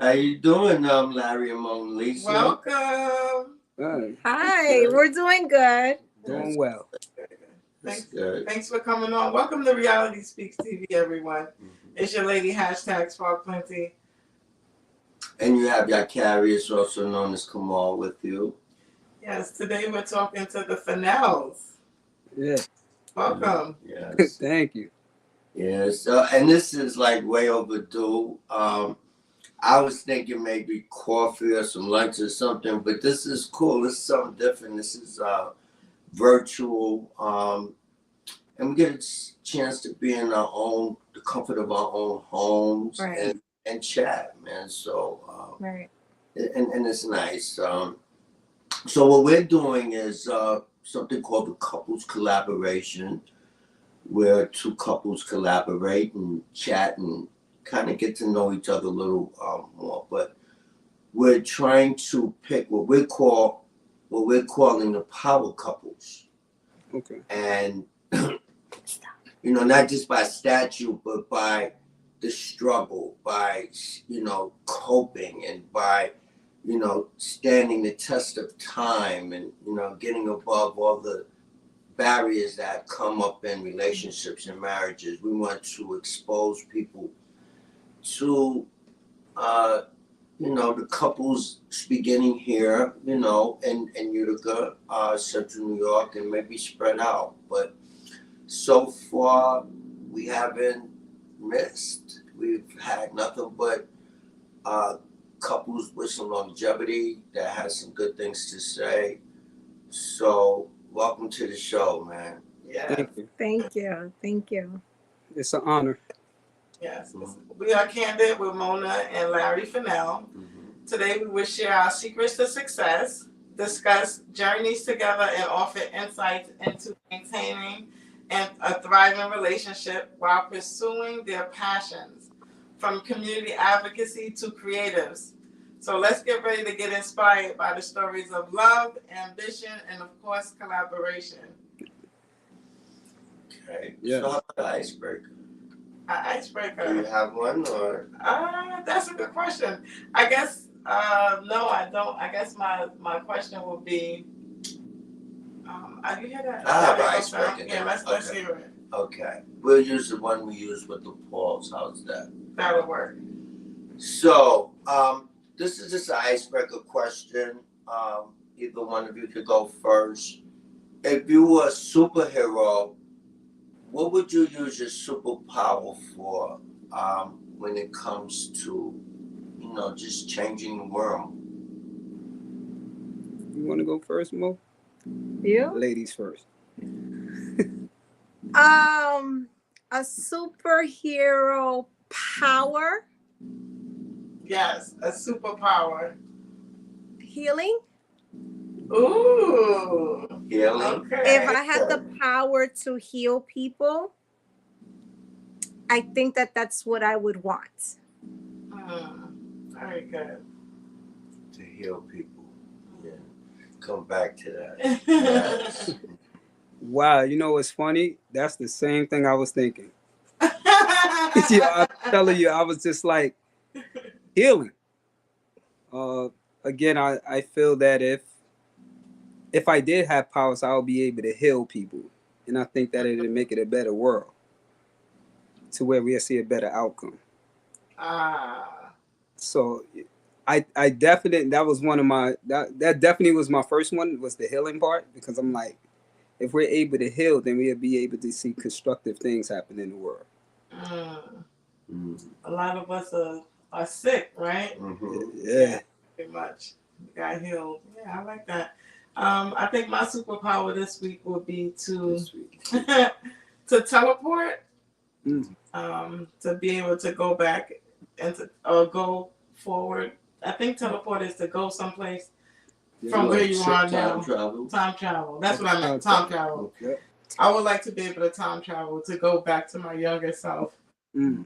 How you doing, Larry and Mona Lisa? Welcome. Hi, we're doing good. Doing well. Thanks for coming on. Welcome to Reality Speaks TV, everyone. It's your lady, #SparkPlenty. And you have Yakarious, also known as Kamal, with you. Yes, today we're talking to the Fennells. Yeah. Welcome. Yes. Thank you. Yes. And this is like way overdue. I was thinking maybe coffee or some lunch or something, but this is cool. This is something different. This is virtual. And we get a chance to be in the comfort of our own homes, right, and chat, man. So, right. And it's nice. So what we're doing is something called the couples collaboration, where two couples collaborate and chat and kind of get to know each other a little more. But we're trying to pick what we're calling the power couples. Okay. And not just by statute, but by the struggle, by coping, and by standing the test of time, and getting above all the barriers that come up in relationships and marriages. We want to expose people to the couples beginning here, in Utica, Central New York, and maybe spread out. But so far, we haven't missed. We've had nothing but couples with some longevity that has some good things to say. So welcome to the show, man. Yeah. Thank you. It's an honor. Yes. We are Candid with Mona and Larry Fennell. Today we will share our secrets to success, discuss journeys together, and offer insights into maintaining a thriving relationship while pursuing their passions, from community advocacy to creatives. So let's get ready to get inspired by the stories of love, ambition, and of course, collaboration. Okay. Yeah. So how about the icebreaker? An icebreaker. Do you have one, or? That's a good question. I guess, no, I don't. I guess my question would be, you hear that? I have an icebreaker. Yeah, let's hear it. Okay. We'll use the one we use with the polls. How's that? That'll work. So, this is just an icebreaker question. Either one of you could go first. If you were a superhero, what would you use your superpower for when it comes to, just changing the world? You want to go first, Mo? You? Ladies first. A superhero power. Yes, a superpower. Healing. Ooh. Healing. Okay. If I had the power to heal people, I think that's what I would want. Very good. To heal people. Yeah. Come back to that. Yes. Wow, you know what's funny? That's the same thing I was thinking. I'm telling you, I was just like, healing. Again, I feel that if I did have powers, I would be able to heal people. And I think that it'd make it a better world, to where we'll see a better outcome. So I definitely, that was one of my, that definitely was my first one, was the healing part, because I'm like, if we're able to heal, then we'll be able to see constructive things happen in the world. A lot of us are sick, right? Yeah. Pretty much. Got healed. Yeah, I like that. I think my superpower this week would be to to teleport. To be able to go back and go forward. I think teleport is to go someplace from where you are now. Time travel. That's what I meant. Time travel. Okay. I would like to be able to time travel to go back to my younger self and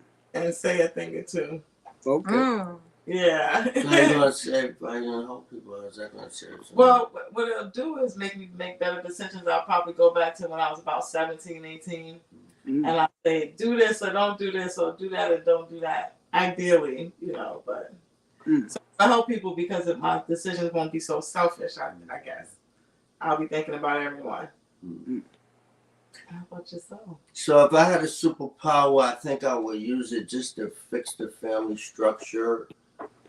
say a thing or two. Okay. Yeah. How you gonna help people? How's that gonna save something? Well, what it'll do is make me make better decisions. I'll probably go back to when I was about 17, 18. And I'll say, do this or don't do this, or do that or don't do that. Ideally, but So I help people because of my decisions won't be so selfish. I guess I'll be thinking about everyone. How about yourself? So if I had a superpower, I think I would use it just to fix the family structure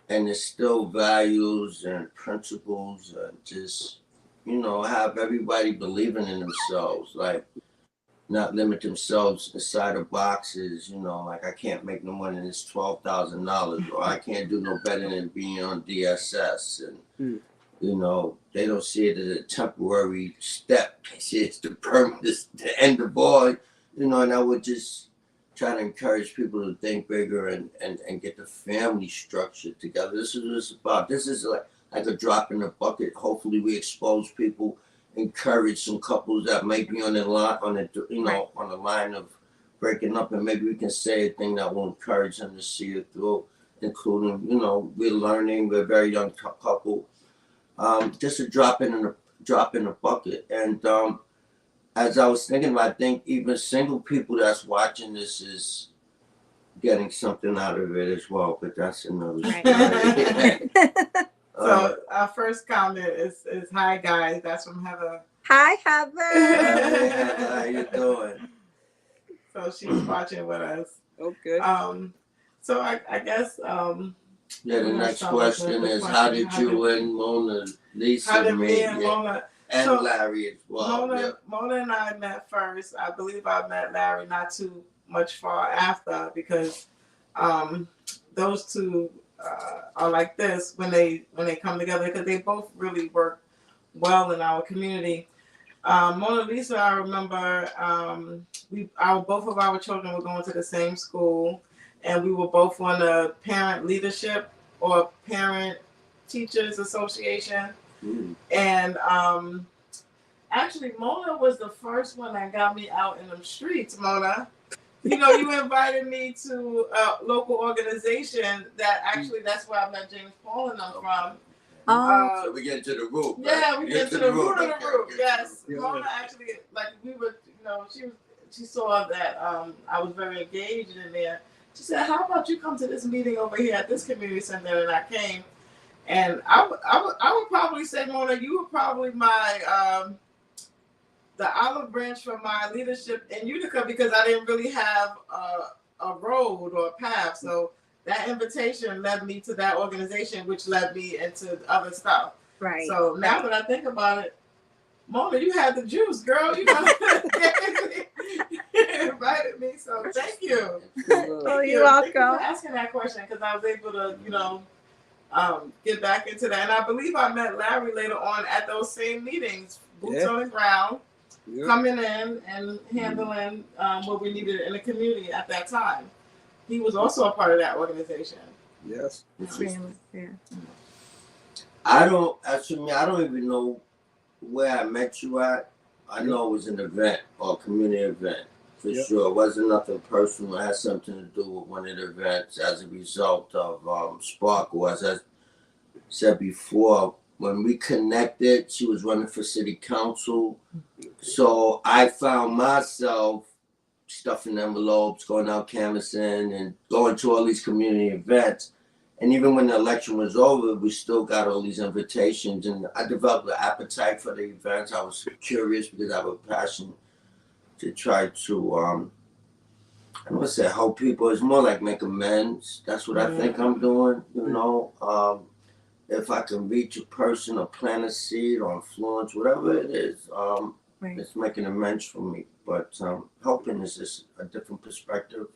and instill values and principles and just, have everybody believing in themselves, like not limit themselves inside of boxes, like I can't make no money in this $12,000 or I can't do no better than being on DSS and they don't see it as a temporary step. They see it's the the end of all, and I would just try to encourage people to think bigger and get the family structure together. This is what it's about. This is like a drop in the bucket. Hopefully we expose people, encourage some couples that might be on the line, on the line of breaking up, and maybe we can say a thing that will encourage them to see it through, including, we're learning, we're a very young couple. Just a drop in the bucket. And as I was thinking about, I think even single people that's watching this is getting something out of it as well. But that's another story. So our first comment is hi guys. That's from Heather. Hi, Heather. Hey, Heather, how you doing? So she's watching with us. Okay. So I guess the next question is how did you and Mona, Lisa, me and Mona and Larry as well? Mona and I met first. I believe I met Larry not too much far after because those two are like this when they come together because they both really work well in our community. Mona Lisa, I remember both of our children were going to the same school. And we were both on the parent leadership or parent teachers association. And actually, Mona was the first one that got me out in the streets, Mona. You invited me to a local organization that actually, that's where I met James Paul and them from. So we get to the root. Yeah, right? we get to the root of the root. Yes. Yeah. Mona actually, we were, she saw that I was very engaged in there. She said, how about you come to this meeting over here at this community center? And I came. And I would probably say, Mona, you were probably my, the olive branch for my leadership in Utica because I didn't really have a road or a path. So that invitation led me to that organization, which led me into other stuff. Right. So now that I think about it, Mona, you had the juice, girl. You invited me, so thank you. Oh, you're welcome. Thank you for asking that question because I was able to, get back into that. And I believe I met Larry later on at those same meetings, boots on the ground, coming in and handling what we needed in the community at that time. He was also a part of that organization. Yes. Yeah. I don't even know where I met you at. I know it was an event or a community event for sure. It wasn't nothing personal. It had something to do with one of the events as a result of Sparkle. As I said before, when we connected, she was running for city council. So I found myself stuffing envelopes, going out canvassing and going to all these community events. And even when the election was over, we still got all these invitations. And I developed an appetite for the events. I was curious because I have a passion to try to, I don't want to say help people. It's more like make amends. That's what I think I'm doing, If I can reach a person or plant a seed or influence, whatever it is, it's making amends for me. But helping is just a different perspective.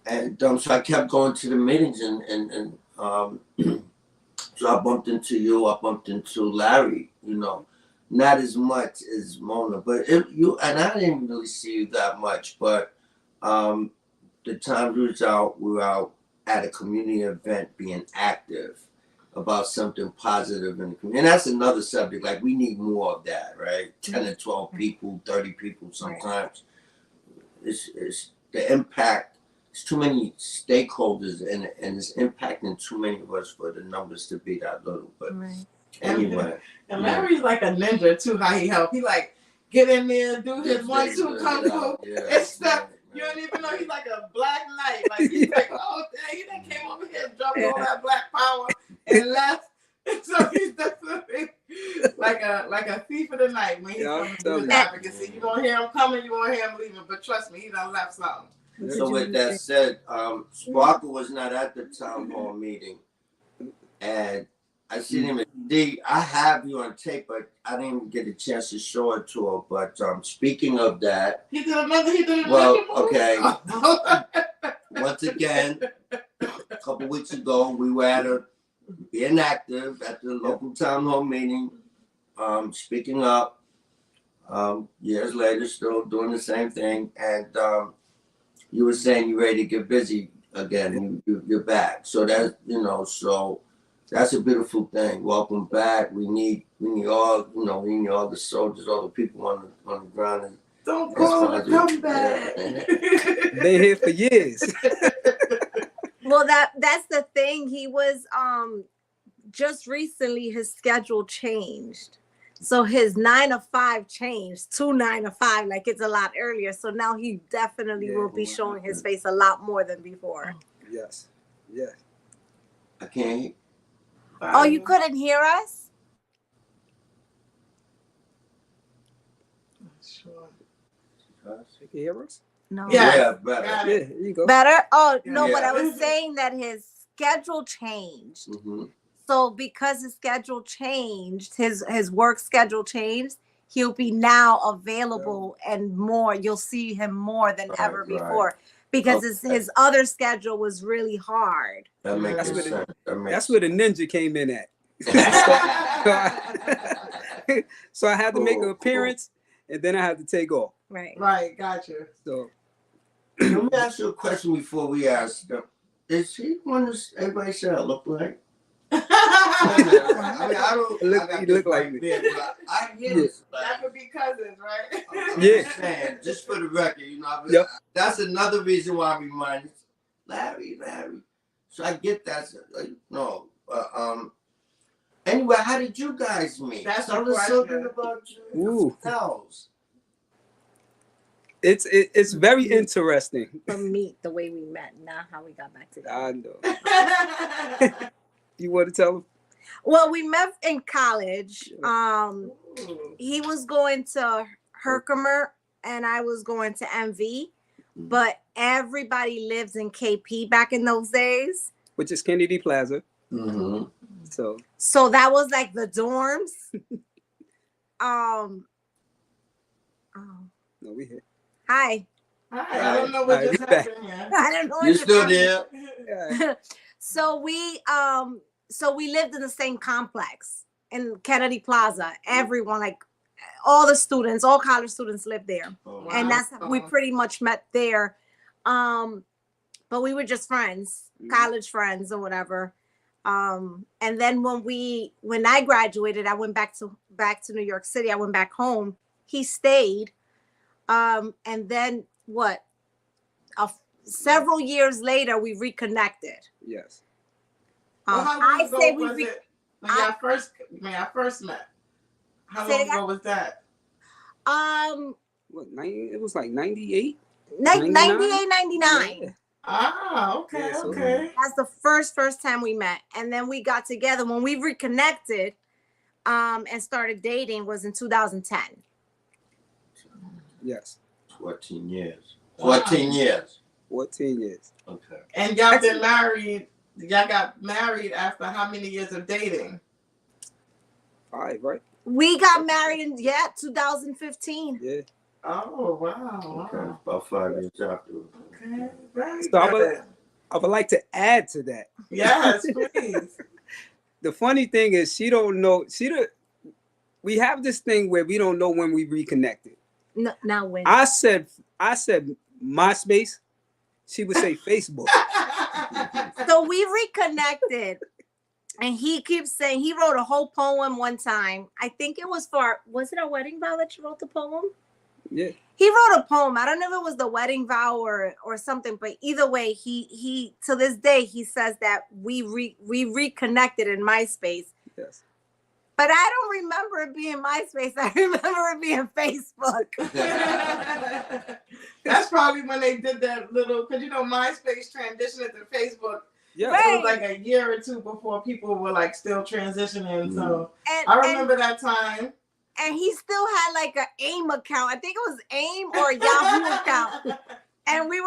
And so I kept going to the meetings and so I bumped into you, I bumped into Larry, not as much as Mona, but and I didn't really see you that much, but the time we were out at a community event being active about something positive in the community. And that's another subject, like we need more of that, right? 10 or 12 people, 30 people sometimes. It's the impact. It's too many stakeholders and it's impacting too many of us for the numbers to be that little. But anyway. And Larry's like a ninja too, how he helped. He like get in there, do his 1-2 kung fu and stuff. You don't even know he's like a black knight. Like he's like, oh, dang, he done came over here and dropped all that black power and left. So he's definitely like a thief of the night when he's coming to his advocacy. You won't hear him coming, you won't hear him leaving. But trust me, he done left something. So with that said, Sparkle was not at the town hall meeting, and I seen him. I have you on tape, but I didn't even get a chance to show it to her. But speaking of that, he did another. Well, okay. Once again, a couple weeks ago, we were at being active at the local town hall meeting, speaking up. Years later, still doing the same thing, and you were saying you're ready to get busy again. You're back, so that's so that's a beautiful thing. Welcome back. We need all the soldiers, all the people on the ground. And don't call them come back. Been here for years. Well, that's the thing. He was just recently his schedule changed. So his 9 to 5 changed to 9 to 5, like it's a lot earlier. So now he definitely will be showing his face a lot more than before. Yes. Yes. I can't. Oh, you couldn't hear us? Sure. You can hear us? No. Yeah, better. Yeah, here you go. Better? Oh, no, Yeah. but I was saying that his schedule changed. Mm-hmm. So because his schedule changed, his work schedule changed, he'll be now available and more. You'll see him more than ever before because his other schedule was really hard. That makes That's sense. That's where the ninja came in at. So I had to make an appearance, and then I had to take off. Right. Right. Gotcha. So let me ask you a question before we ask them. Is he one of everybody said I look like? I mean, I don't. You look like me. I hear this. That could be cousins, right? I'm Yeah. just saying, just for the record, Yep. That's another reason why I remind Larry. So I get that. No. Anyway, how did you guys meet? That's Tell the us question. something about you. Ooh. Else. it's very interesting. From meet the way we met, not how we got back together. I know. You want to tell them? Well, we met in college. He was going to Herkimer and I was going to MV, but everybody lives in KP back in those days. Which is Kennedy Plaza. Mm-hmm. So that was like the dorms. No, we here. Hi. Hi, I don't know what just happened here. I don't know. You're still there. Yeah. So we lived in the same complex in Kennedy Plaza. Everyone, like all the students, all college students lived there. Oh, And that's we pretty much met there. But we were just friends, college friends or whatever. And then when I graduated, I went back to New York City. I went back home. He stayed. And then several years later, we reconnected. Yes. Well, how long ago was it when I first met? How long ago was that? It was like 98? 98, 99. Yeah. Ah, okay, Yeah, so okay. That's the first time we met. And then we got together. When we reconnected and started dating was in 2010. Yes. 14 years. Wow. 14 years. 14 years. Okay. And y'all been married. Y'all got married after how many years of dating? 5, right? We got married in 2015. Yeah. Oh, wow. Okay. About 5 years after. Okay, very So good. I would like to add to that. Yes, please. The funny thing is she don't know. We have this thing where we don't know when we reconnected. No, now when? I said MySpace. She would say Facebook. So we reconnected, and he keeps saying he wrote a whole poem one time. I think it was it a wedding vow that you wrote the poem? Yeah. He wrote a poem. I don't know if it was the wedding vow or something, but either way, he to this day he says that we reconnected in MySpace. Yes. But I don't remember it being MySpace. I remember it being Facebook. That's probably when they did that little, because MySpace transitioned to Facebook. Yeah. Right. It was like a year or two before people were like still transitioning. So And, I remember that time. And he still had like an AIM account. I think it was AIM or a Yahoo account. And we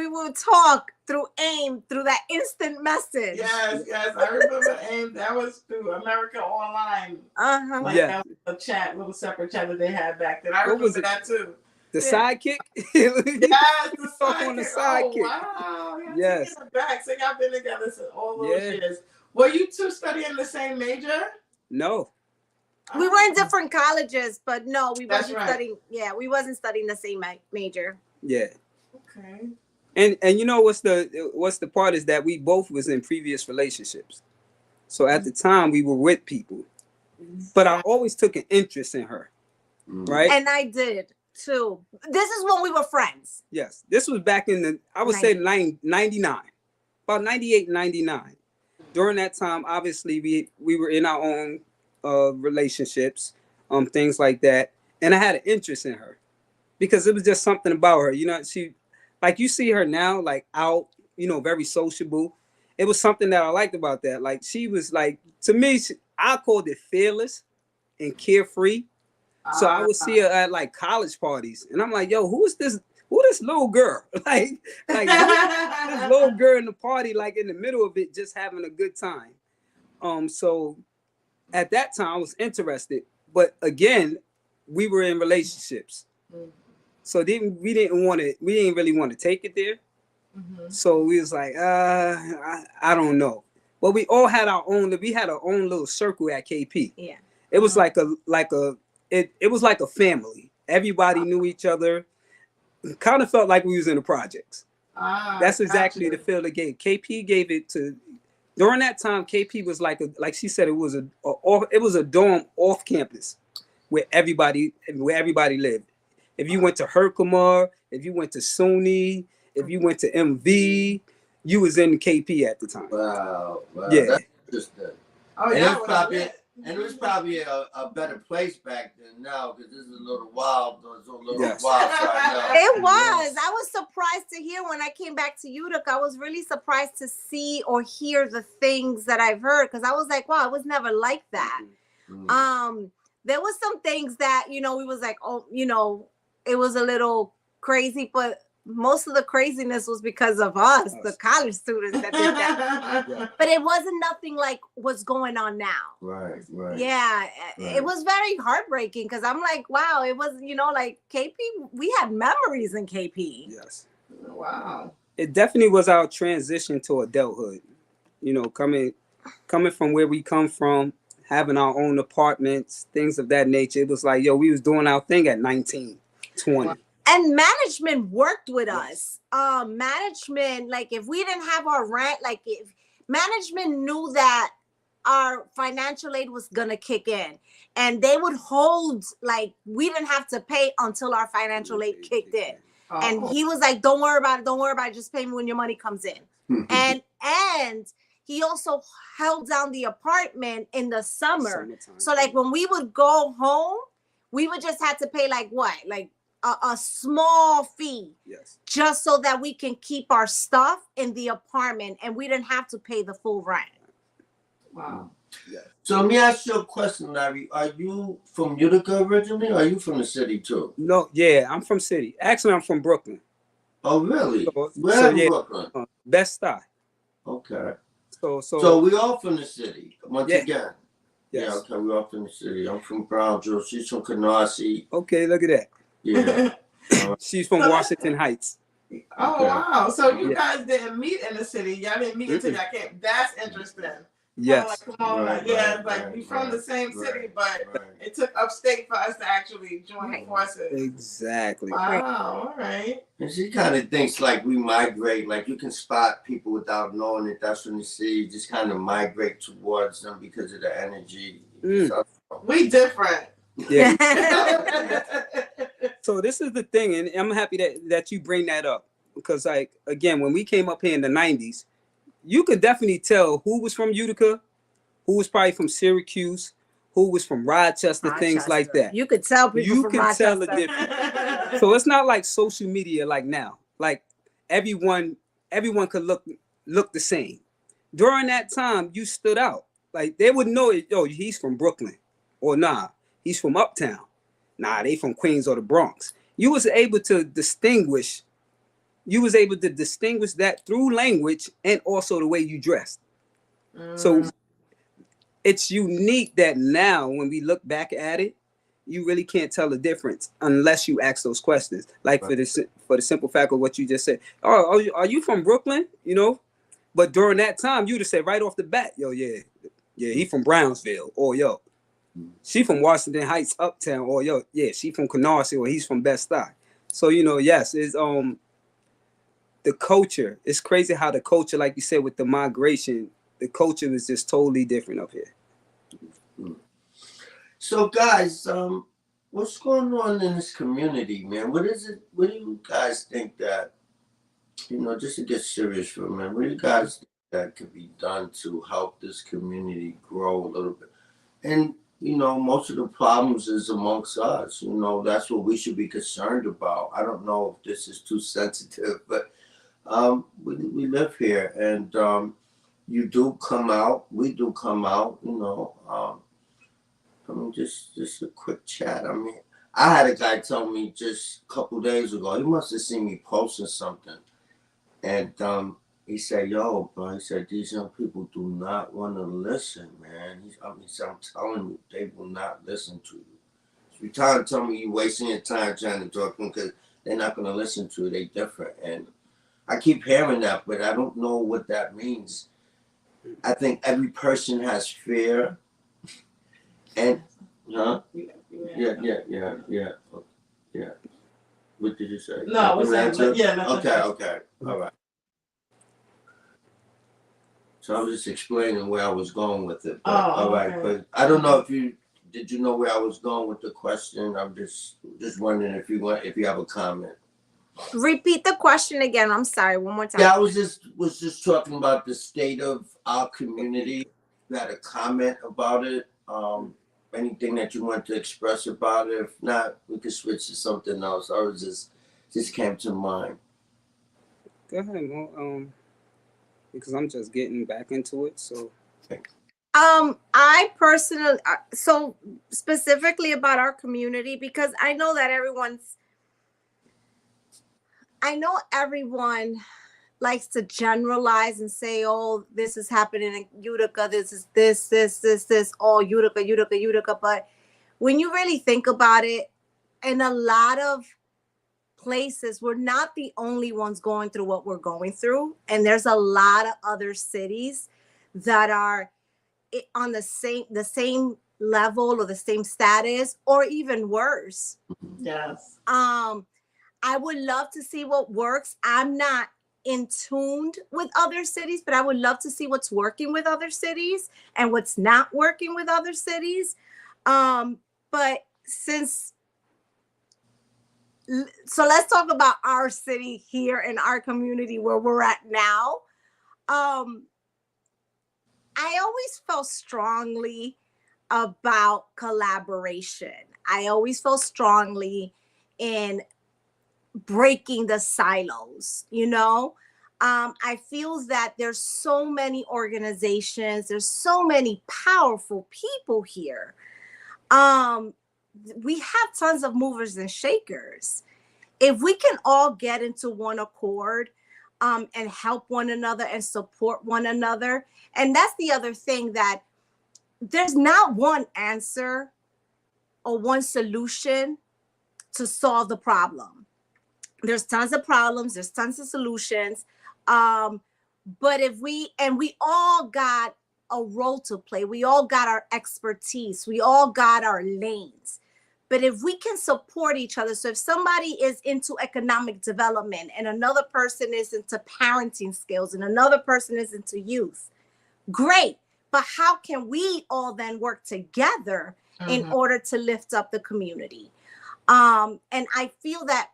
would talk through AIM through that instant message. Yes, I remember AIM. That was through America Online. Uh-huh. That was a chat, little separate chat that they had back then. I remember that too. The sidekick? Yes, the sidekick. On the sidekick. Oh, wow. Yes. Back. So y'all been together since all those years. Were you two studying the same major? No. We were in different colleges, but no, we wasn't studying. Yeah, we wasn't studying the same major. Yeah. Okay. And you know what's the part is that we both was in previous relationships. So at the time we were with people. But I always took an interest in her. Right? And I did too. This is when we were friends. Yes. This was back in I would say 99. About 98, 99. During that time, obviously we were in our own relationships, things like that. And I had an interest in her because it was just something about her. She, like you see her now, like out, very sociable. It was something that I liked about that. Like she was like, to me, I called it fearless and carefree. So I would see her at like college parties, and I'm like, yo, who's this little girl? like this little girl in the party, like in the middle of it, just having a good time. So at that time I was interested, but again, we were in relationships. So we didn't really want to take it there. So we was like, I don't know. But we all had our own little circle at KP. Yeah. It was it was like a family. Everybody knew each other. It kind of felt like we was in the projects. That's exactly the feel it gave. KP gave it to. During that time, KP was like she said, it was a dorm off campus where everybody lived. If you went to Herkimer, if you went to SUNY, if you went to MV, you was in KP at the time. Wow. Yeah. That's interesting. Oh, And it was probably a better place back then now, because this is a little wild. Wild side now. It was. I was surprised to hear when I came back to Utica. I was really surprised to see or hear the things that I've heard, because I was like, wow, it was never like that. There was some things that, we was like, oh, it was a little crazy, but most of the craziness was because of us, the college students that did that. But it wasn't nothing like what's going on now. Right. Yeah, it was very heartbreaking, because I'm like, wow, it was, like KP, we had memories in KP. Yes. Wow. It definitely was our transition to adulthood. Coming from where we come from, having our own apartments, things of that nature. It was like, yo, we was doing our thing at 19, 20. And management worked with us. Management, like if we didn't have our rent, like if management knew that our financial aid was gonna kick in, and they would hold, like we didn't have to pay until our financial aid kicked in. And he was like, don't worry about it, just pay me when your money comes in. and he also held down the apartment in the summertime. So like when we would go home, we would just have to pay like a small fee, just so that we can keep our stuff in the apartment, and we didn't have to pay the full rent. Wow. Yeah. So let me ask you a question, Larry. Are you from Utica originally, or are you from the city too? No, yeah, I'm from city. Actually, I'm from Brooklyn. Oh, really? Where in Brooklyn? Best-Stuy. Okay. So we all from the city once again. Yes. Yeah. Okay, we all from the city. I'm from Brownsville. She's from Canarsie. Okay, look at that. Yeah. She's from Washington Heights. Oh, okay. Wow. So you guys didn't meet in the city. Y'all didn't meet until y'all came. That's interesting. Yes. Come on. We from the same city, but it took upstate for us to actually join forces. Exactly. Wow. All right. And she kind of thinks like we migrate, like you can spot people without knowing it. That's when you see, you just kind of migrate towards them because of the energy. So, we different. Yeah. So this is the thing, and I'm happy that you bring that up, because like again, when we came up here in the 90s, you could definitely tell who was from Utica, who was probably from Syracuse, who was from Rochester, things like that. You could tell people You from can Rochester. tell the difference. So it's not like social media like now. Like everyone could look the same. During that time, you stood out. Like they would know it. Yo, he's from Brooklyn, or nah, he's from Uptown. Nah, they from Queens or the Bronx. You was able to distinguish. You was able to distinguish that through language and also the way you dressed. So it's unique that now when we look back at it, you really can't tell the difference unless you ask those questions. Like for the simple fact of what you just said. Oh, are you from Brooklyn? You know, but during that time, you'd have said right off the bat, yo, yeah, he from Brownsville, or yo, she from Washington Heights, Uptown, or yo, yeah, she from Canarsie, or he's from Bed-Stuy. So yes, it's the culture. It's crazy how the culture, like you said, with the migration, the culture is just totally different up here. So guys, what's going on in this community, man? What is it? What do you guys think that, just to get serious for a minute, what do you guys think that could be done to help this community grow a little bit? And, most of the problems is amongst us. That's what we should be concerned about. I don't know if this is too sensitive, but we live here, and you do come out. We do come out, just a quick chat. I had a guy tell me just a couple days ago, he must have seen me posting something. And he said, yo, bro, he said, these young people do not want to listen, man. I'm telling you, they will not listen to you. So you're trying to tell me you're wasting your time trying to talk to them because they're not going to listen to you. They're different. And I keep hearing that, but I don't know what that means. I think every person has fear. And huh? Yeah. What did you say? No, we said, Okay. All right. So I was just explaining where I was going with it. But, all right, okay. but I don't know did you know where I was going with the question? I'm just wondering if you have a comment. Repeat the question again. I'm sorry. One more time. Yeah, I was just talking about the state of our community. You had a comment about it. Anything that you want to express about it? If not, we could switch to something else. I was just came to mind. Go ahead, Mo. Because I'm just getting back into it. So, I personally, so specifically about our community, because I know that everyone likes to generalize and say, oh, this is happening in Utica, this is this, all Utica. But when you really think about it, in a lot of places, we're not the only ones going through what we're going through. And there's a lot of other cities that are on the same level or the same status or even worse. Yes. I would love to see what works. I'm not in tuned with other cities, but I would love to see what's working with other cities and what's not working with other cities. But so let's talk about our city here in our community where we're at now. I always felt strongly about collaboration. I always felt strongly in breaking the silos, I feel that there's so many organizations, there's so many powerful people here. We have tons of movers and shakers. If we can all get into one accord and help one another and support one another, and that's the other thing, that there's not one answer or one solution to solve the problem. There's tons of problems, there's tons of solutions. But we all got a role to play. We all got our expertise. We all got our lanes. But if we can support each other, so if somebody is into economic development and another person is into parenting skills and another person is into youth, great. But how can we all then work together in order to lift up the community? And I feel that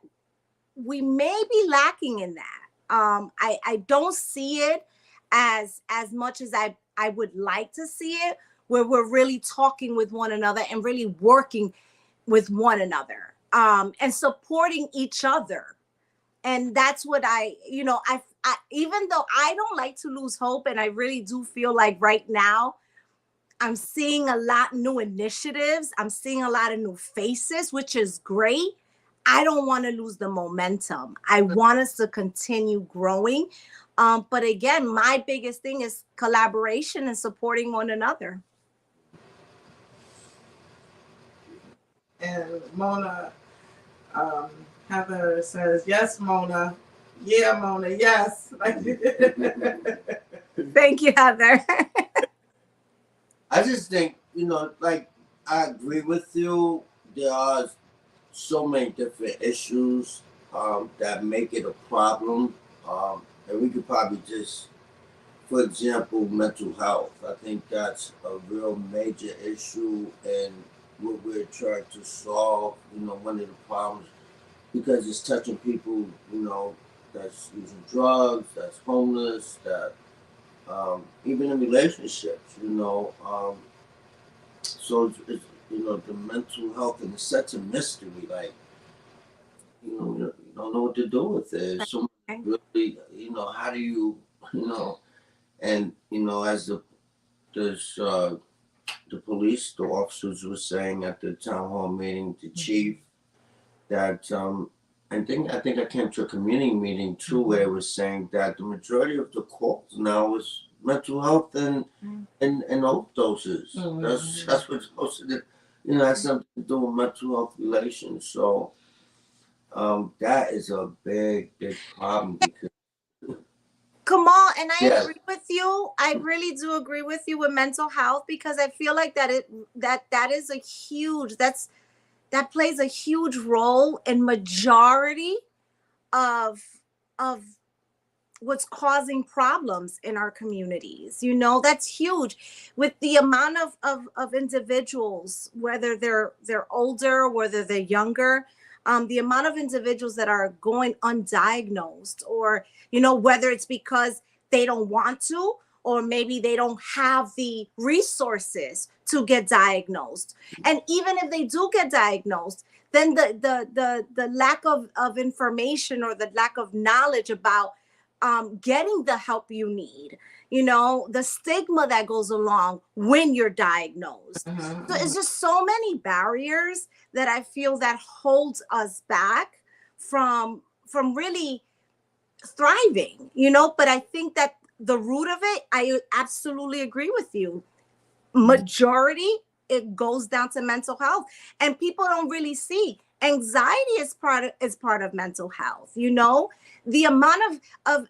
we may be lacking in that. I don't see it as much as I would like to see it. where we're really talking with one another and really working with one another, and supporting each other. And that's what I even though I don't like to lose hope, and I really do feel like right now I'm seeing a lot new initiatives. I'm seeing a lot of new faces, which is great. I don't want to lose the momentum. I want us to continue growing. But again, my biggest thing is collaboration and supporting one another. And Mona, Heather says, yes, Mona. Yeah, Mona, yes. Thank you, Heather. I just think, like, I agree with you. There are so many different issues that make it a problem. And we could probably just, for example, mental health. I think that's a real major issue and what we're trying to solve, one of the problems, because it's touching people, that's using drugs, that's homeless, that even in relationships, so it's the mental health, and it's such a mystery. Like, you don't know what to do with it. It's so really, how do you, and as the police, the officers were saying at the town hall meeting, the chief, that I think I came to a community meeting too where it was saying that the majority of the calls now is mental health and overdoses. That's what most of the has something to do with mental health relations. So that is a big problem because Kamal, and I agree with you. I really do agree with you with mental health, because I feel like that is a huge that plays a huge role in majority of what's causing problems in our communities. That's huge, with the amount of individuals, whether they're older, whether they're younger, the amount of individuals that are going undiagnosed, or whether it's because they don't want to, or maybe they don't have the resources to get diagnosed. And even if they do get diagnosed, then the lack of information, or the lack of knowledge about getting the help you need, the stigma that goes along when you're diagnosed. So it's just so many barriers that I feel that holds us back from really thriving, but I think that the root of it, I absolutely agree with you. Majority, it goes down to mental health, and people don't really see anxiety is part of mental health. The amount of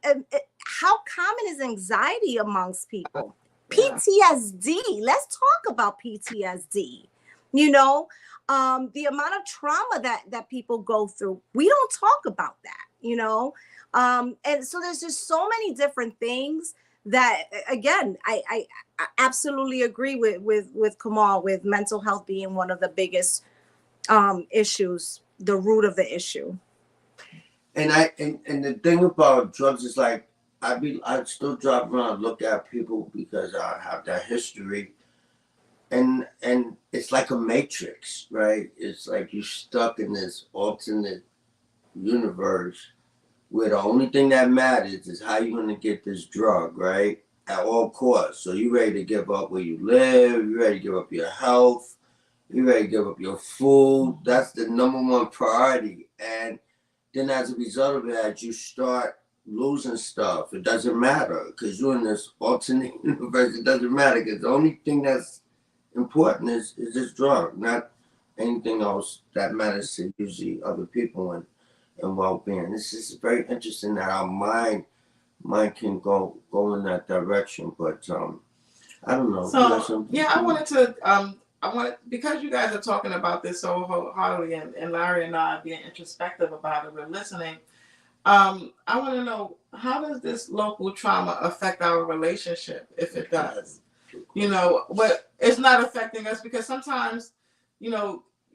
how common is anxiety amongst people? PTSD. Let's talk about PTSD. The amount of trauma that people go through, we don't talk about that. And so there's just so many different things that, again, I absolutely agree with Kamal, with mental health being one of the biggest issues, the root of the issue. And the thing about drugs is, like, I still drive around and look at people because I have that history, and it's like a matrix, right? It's like you're stuck in this alternate universe where the only thing that matters is how you're going to get this drug, right? At all costs. So you're ready to give up where you live, you're ready to give up your health, you're ready to give up your food. That's the number one priority. And then as a result of that, you start losing stuff. It doesn't matter because you're in this alternate universe. It doesn't matter because the only thing that's important is this drug, not anything else that matters to usually other people and well-being. This is very interesting that our mind can go in that direction, but I don't know. So I wanted to because you guys are talking about this so wholeheartedly, and Larry and I are being introspective about it, we're listening. I want to know, how does this local trauma affect our relationship, if it does? What it's not affecting us, because sometimes,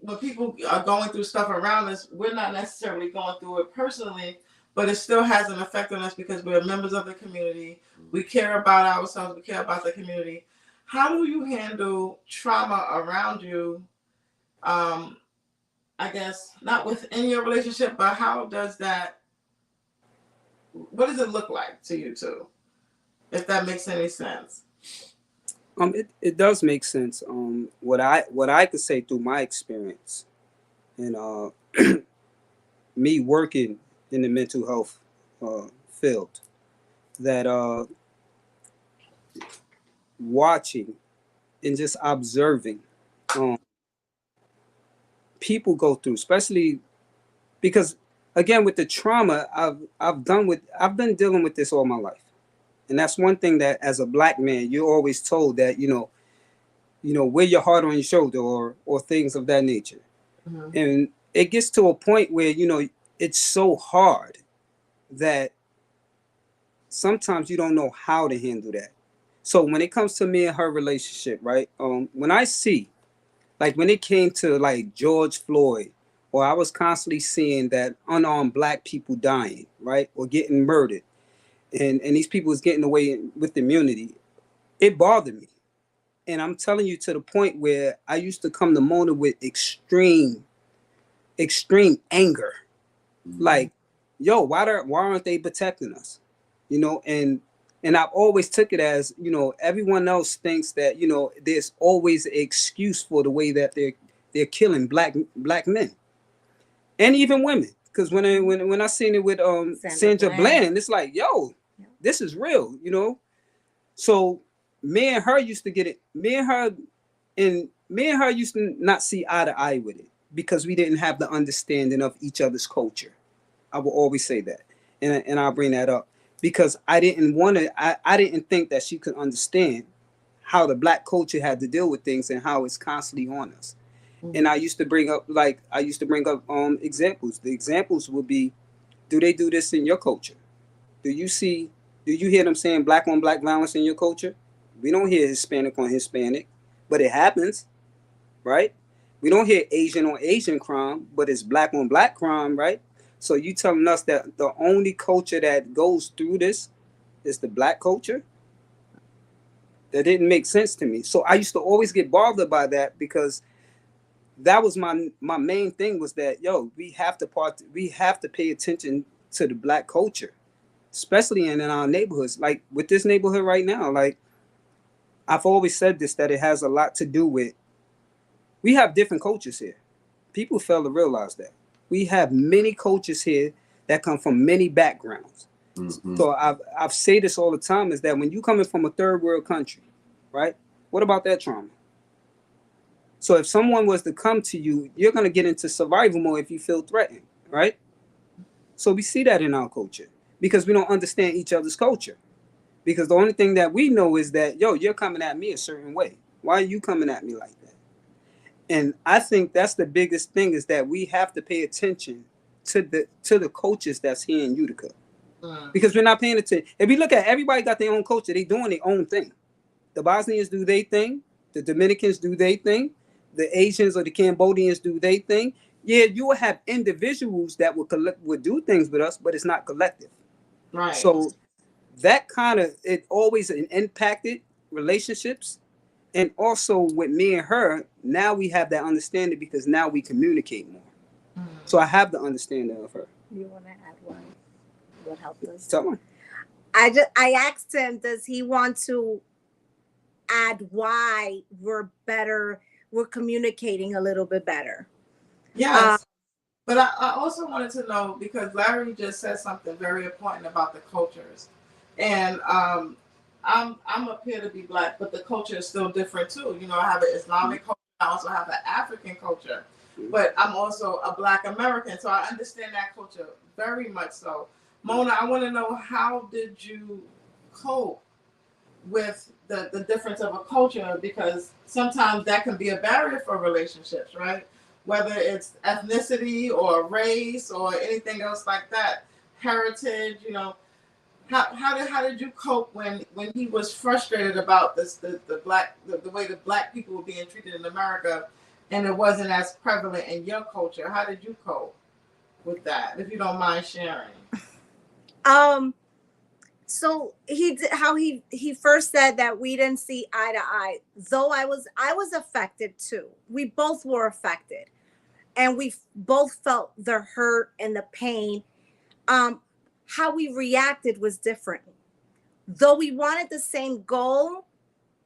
when people are going through stuff around us, we're not necessarily going through it personally, but it still has an effect on us because we're members of the community. We care about ourselves. We care about the community. how do you handle trauma around you? I guess not within your relationship, but what does it look like to you two? If that makes any sense. It does make sense. What I could say through my experience and me working in the mental health field, that watching and just observing people go through, especially because again with the trauma I've been dealing with this all my life. And that's one thing that as a black man, you're always told that, wear your heart on your shoulder or things of that nature. Mm-hmm. And it gets to a point where, it's so hard that sometimes you don't know how to handle that. So when it comes to me and her relationship, right? When I see, like when it came to like George Floyd, or I was constantly seeing that unarmed black people dying, right? Or getting murdered. And these people was getting away with immunity. It bothered me. And I'm telling you, to the point where I used to come to Mona with extreme anger. Mm-hmm. Like, yo, why aren't they protecting us? And I've always took it as, everyone else thinks that, there's always an excuse for the way that they're killing black men and even women. Because when I seen it with Sandra Bland, it's like, yo, this is real, So me and her used to get it. Me and her used to not see eye to eye with it because we didn't have the understanding of each other's culture. I will always say that, and I'll bring that up because I didn't think that she could understand how the black culture had to deal with things and how it's constantly on us. Mm-hmm. And I used to bring up examples. The examples would be, do they do this in your culture? Do you hear them saying black on black violence in your culture? We don't hear Hispanic on Hispanic, but it happens, right? We don't hear Asian on Asian crime, but it's black on black crime, right? So you telling us that the only culture that goes through this is the black culture? That didn't make sense to me. So I used to always get bothered by that because that was my main thing was that, yo, we have to pay attention to the black culture, especially in our neighborhoods. Like with this neighborhood right now, like I've always said this, that it has a lot to do with, we have different cultures here. People fail to realize that. We have many cultures here that come from many backgrounds. Mm-hmm. So I've say this all the time, is that when you coming from a third world country, right? What about that trauma? So if someone was to come to you, you're going to get into survival mode if you feel threatened, right? So we see that in our culture because we don't understand each other's culture. Because the only thing that we know is that, yo, you're coming at me a certain way. Why are you coming at me like that? And I think that's the biggest thing, is that we have to pay attention to the cultures that's here in Utica. Because we're not paying attention. If we look at, everybody got their own culture, they doing their own thing. The Bosnians do their thing, the Dominicans do their thing, the Asians or the Cambodians do their thing. Yeah, you will have individuals that would do things with us, but it's not collective. Right. So that kind of, it always impacted relationships. And also with me and her, now we have that understanding because now we communicate more. Mm-hmm. So I have the understanding of her. You want to add what helped us? Tell me. I asked him, does he want to add why we're communicating a little bit better? Yes. But I also wanted to know, because Larry just said something very important about the cultures. And I'm up here to be black, but the culture is still different too. I have an Islamic culture. I also have an African culture, but I'm also a Black American. So I understand that culture very much so. Mona, I want to know, how did you cope with the difference of a culture? Because sometimes that can be a barrier for relationships, right? Whether it's ethnicity or race or anything else like that, heritage, How did you cope when he was frustrated about this, the way the black people were being treated in America, and it wasn't as prevalent in your culture? How did you cope with that, if you don't mind sharing? So he first said that we didn't see eye to eye. Though I was affected too. We both were affected, and we both felt the hurt and the pain. How we reacted was different. Though we wanted the same goal,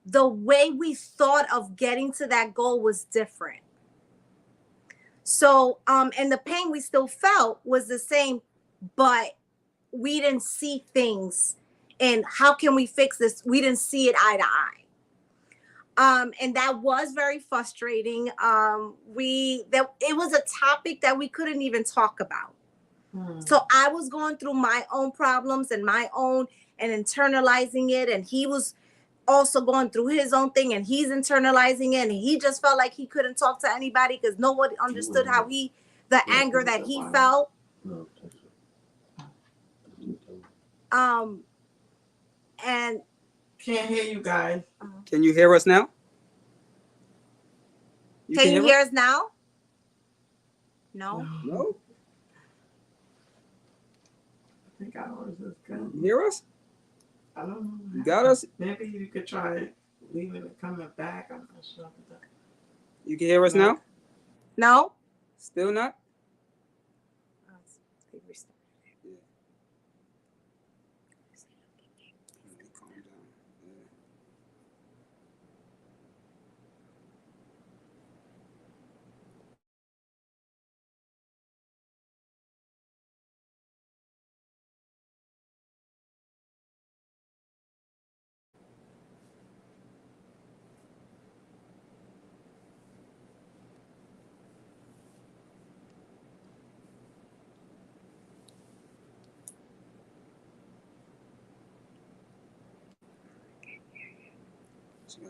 the way we thought of getting to that goal was different. So, and the pain we still felt was the same, but we didn't see things and how can we fix this? We didn't see it eye to eye. And that was very frustrating. It was a topic that we couldn't even talk about. So I was going through my own problems and internalizing it. And he was also going through his own thing and he's internalizing it. And he just felt like he couldn't talk to anybody because nobody understood how the anger that he felt. And can't hear you guys. Can you hear us now? Can you hear us now? No. No. I think ours is good. You hear us? I don't know. You got us? Maybe you could try leaving and coming back. I'm not sure. You can hear us now? No. Still not?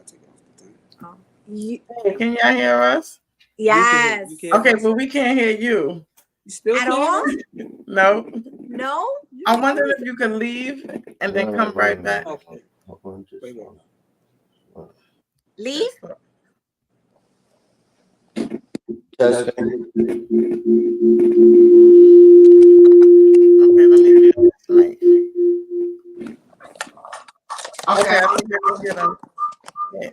Take it off the thing. Can y'all hear us? Yes. You can okay, but we can't hear you. You still at all? No. No. I wonder if you can leave and then come right back. Okay. Wait. Leave. Testing. Okay, let me mute this mic. Okay, let me go get them. Yeah.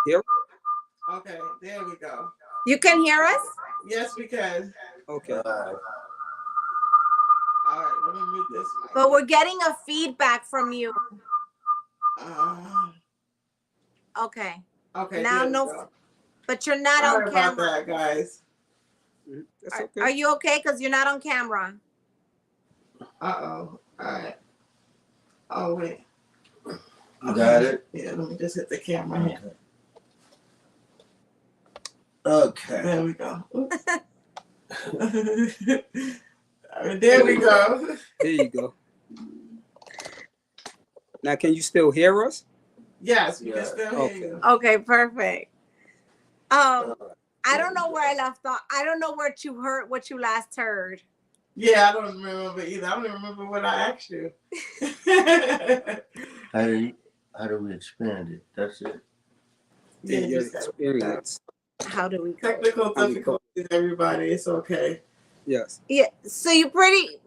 Here? Okay, there we go. You can hear us? Yes, we can. Okay. All right, let me mute this mic. But we're getting a feedback from you. Okay. Okay. Now no. But you're not Sorry on about camera. that, guys. That's okay. Are you okay? Because you're not on camera. All right. Oh wait. You got it? Yeah, let me just hit the camera here. Okay. There we go. There we go. There you go. Now, can you still hear us? Yes, we can still hear you. Okay, perfect. I don't know where I left off. I don't know what you last heard. Yeah, I don't remember either. I don't even remember what I asked you. How do we expand it? That's it. Yeah, Your experience. How do we technical difficulties, everybody. It's okay. Yes. Yeah. So you pretty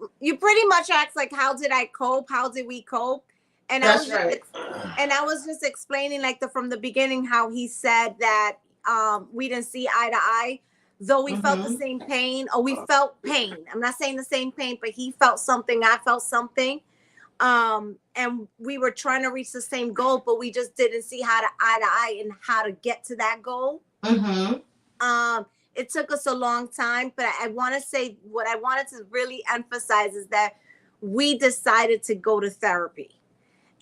much asked like, how did I cope? How did we cope? And That's right. I was just explaining like from the beginning how he said that we didn't see eye to eye, though we felt the same pain, or we felt pain. I'm not saying the same pain, but he felt something, I felt something. And we were trying to reach the same goal, but we just didn't see eye to eye and how to get to that goal. It took us a long time, but I want to say what I wanted to really emphasize is that we decided to go to therapy.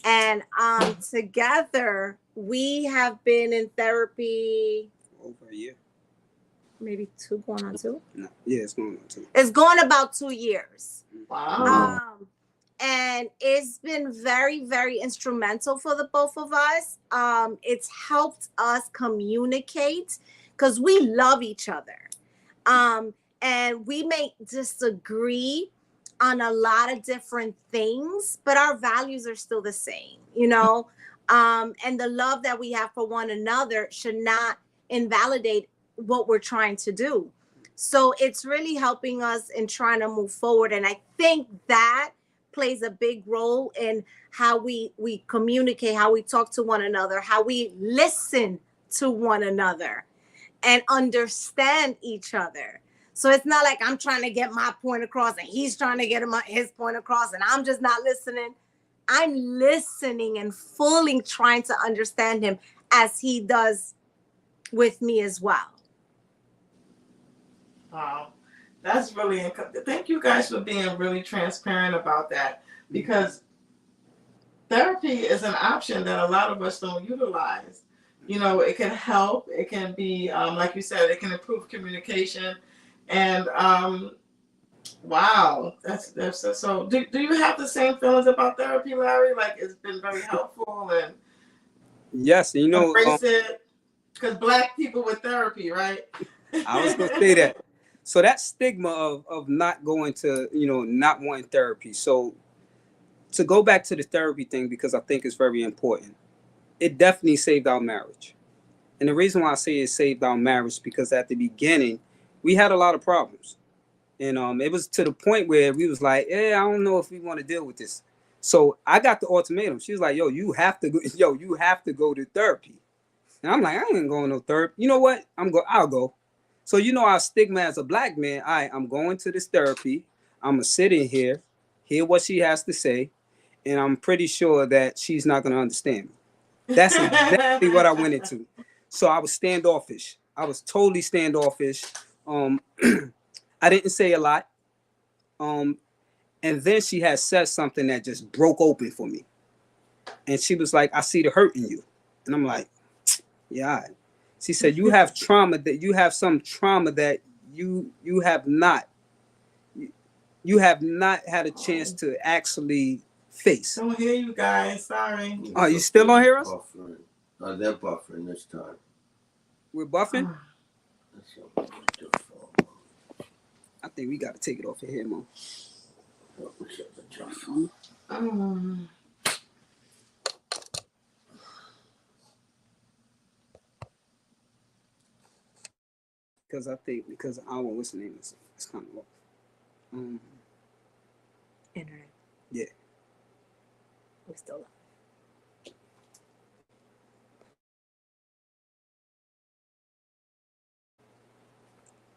And together we have been in therapy over a year. Maybe 2 going on 2? No. Yeah, it's going on 2. It's going about 2 years. Wow. And it's been very, very instrumental for the both of us. It's helped us communicate because we love each other. And we may disagree on a lot of different things, but our values are still the same, you know? And the love that we have for one another should not invalidate what we're trying to do. So it's really helping us in trying to move forward. And I think that plays a big role in how we communicate, how we talk to one another, how we listen to one another and understand each other. So it's not like I'm trying to get my point across and he's trying to get his point across and I'm just not listening. I'm listening and fully trying to understand him as he does with me as well. Wow. That's really, thank you guys for being really transparent about that, because therapy is an option that a lot of us don't utilize. You know, it can help. It can be, like you said, it can improve communication. And wow, that's so. Do you have the same feelings about therapy, Larry? Like it's been very helpful and Yes, you know, embrace it, because Black people with therapy, right? I was gonna say that. So that stigma of not going to, you know, not wanting therapy. So to go back to the therapy thing, because I think it's very important, it definitely saved our marriage. And the reason why I say it saved our marriage, because at the beginning we had a lot of problems. And it was to the point where we was like, I don't know if we want to deal with this. So I got the ultimatum. She was like, you have to go to therapy. And I'm like, I ain't going to no therapy. You know what? I'll go. So you know our stigma as a Black man, I'm going to this therapy. I'm gonna sit in here, hear what she has to say, and I'm pretty sure that she's not gonna understand me. That's exactly what I went into. So I was standoffish. I was totally standoffish. I didn't say a lot. And then she had said something that just broke open for me. And she was like, I see the hurt in you. And I'm like, yeah. She said, you have trauma, that you have some trauma that you have not had a chance to actually face. Don't hear you guys. Sorry. Oh, you still don't hear us? Buffering. They're buffering this time. We're buffing? That's so I think we got to take it off of here, Mom. Because our what's the name is it's kind of off. Internet. Yeah. We're still up.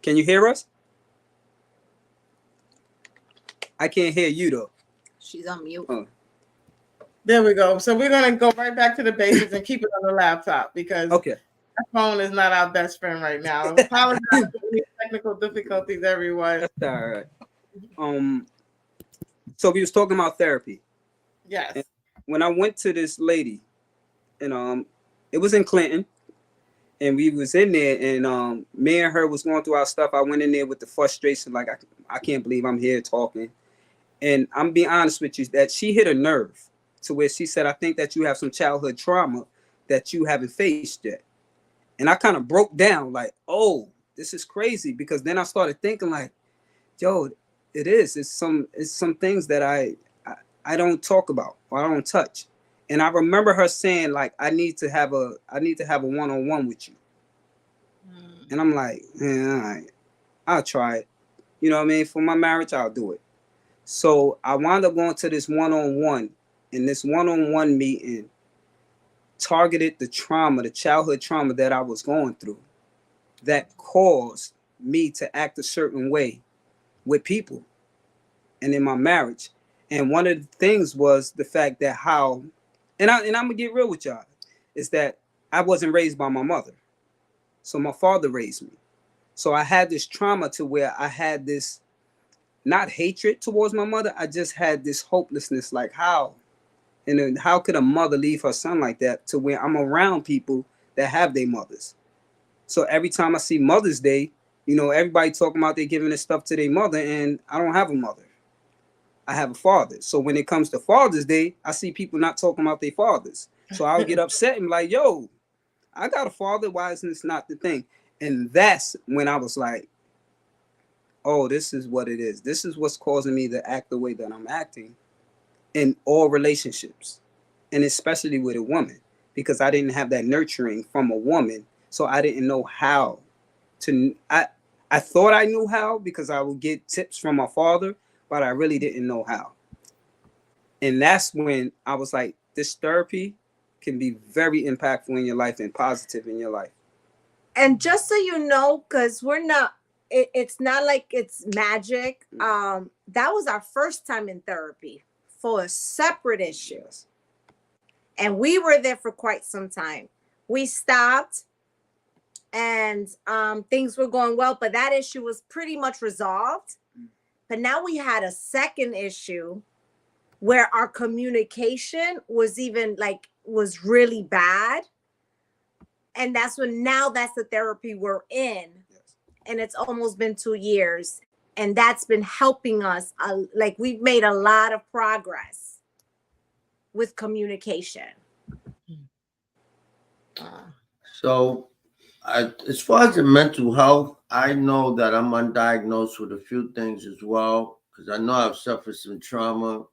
Can you hear us? I can't hear you though. She's on mute. Oh. There we go. So we're gonna go right back to the basics and keep it on the laptop, because Okay. our phone is not our best friend right now. Apologize for any technical difficulties, everyone. That's all right. So we was talking about therapy. Yes. And when I went to this lady, and it was in Clinton, and we was in there, and me and her was going through our stuff. I went in there with the frustration, like I can't believe I'm here talking. And I'm being honest with you, that she hit a nerve to where she said, I think that you have some childhood trauma that you haven't faced yet. And I kind of broke down like, oh, this is crazy, because then I started thinking like, yo, it's some things that I don't talk about or I don't touch. And I remember her saying like, I need to have a one-on-one with you. And I'm like, all right, I'll try it. You know what I mean? For my marriage, I'll do it. So I wound up going to this one-on-one, and this one-on-one meeting targeted the childhood trauma that I was going through that caused me to act a certain way with people and in my marriage. And one of the things was the fact that and I'm gonna get real with y'all, is that I wasn't raised by my mother. So my father raised me. So I had this trauma to where I had this, not hatred towards my mother, I just had this hopelessness, like how? And then how could a mother leave her son like that, to where I'm around people that have their mothers. So every time I see Mother's Day, you know, everybody talking about they giving this stuff to their mother, and I don't have a mother. I have a father. So when it comes to Father's Day, I see people not talking about their fathers. So I'll get upset and be like, yo, I got a father. Why isn't this not the thing? And that's when I was like, oh, this is what it is. This is what's causing me to act the way that I'm acting in all relationships, and especially with a woman, because I didn't have that nurturing from a woman. So I didn't know how I thought I knew how because I would get tips from my father, but I really didn't know how. And that's when I was like, this therapy can be very impactful in your life and positive in your life. And just so you know, because it's not like it's magic. That was our first time in therapy for a separate issue. And we were there for quite some time. We stopped and things were going well, but that issue was pretty much resolved. But now we had a second issue where our communication was really bad. And that's the therapy we're in. And it's almost been 2 years. And that's been helping us. We've made a lot of progress with communication. So, as far as the mental health, I know that I'm undiagnosed with a few things as well, because I know I've suffered some trauma.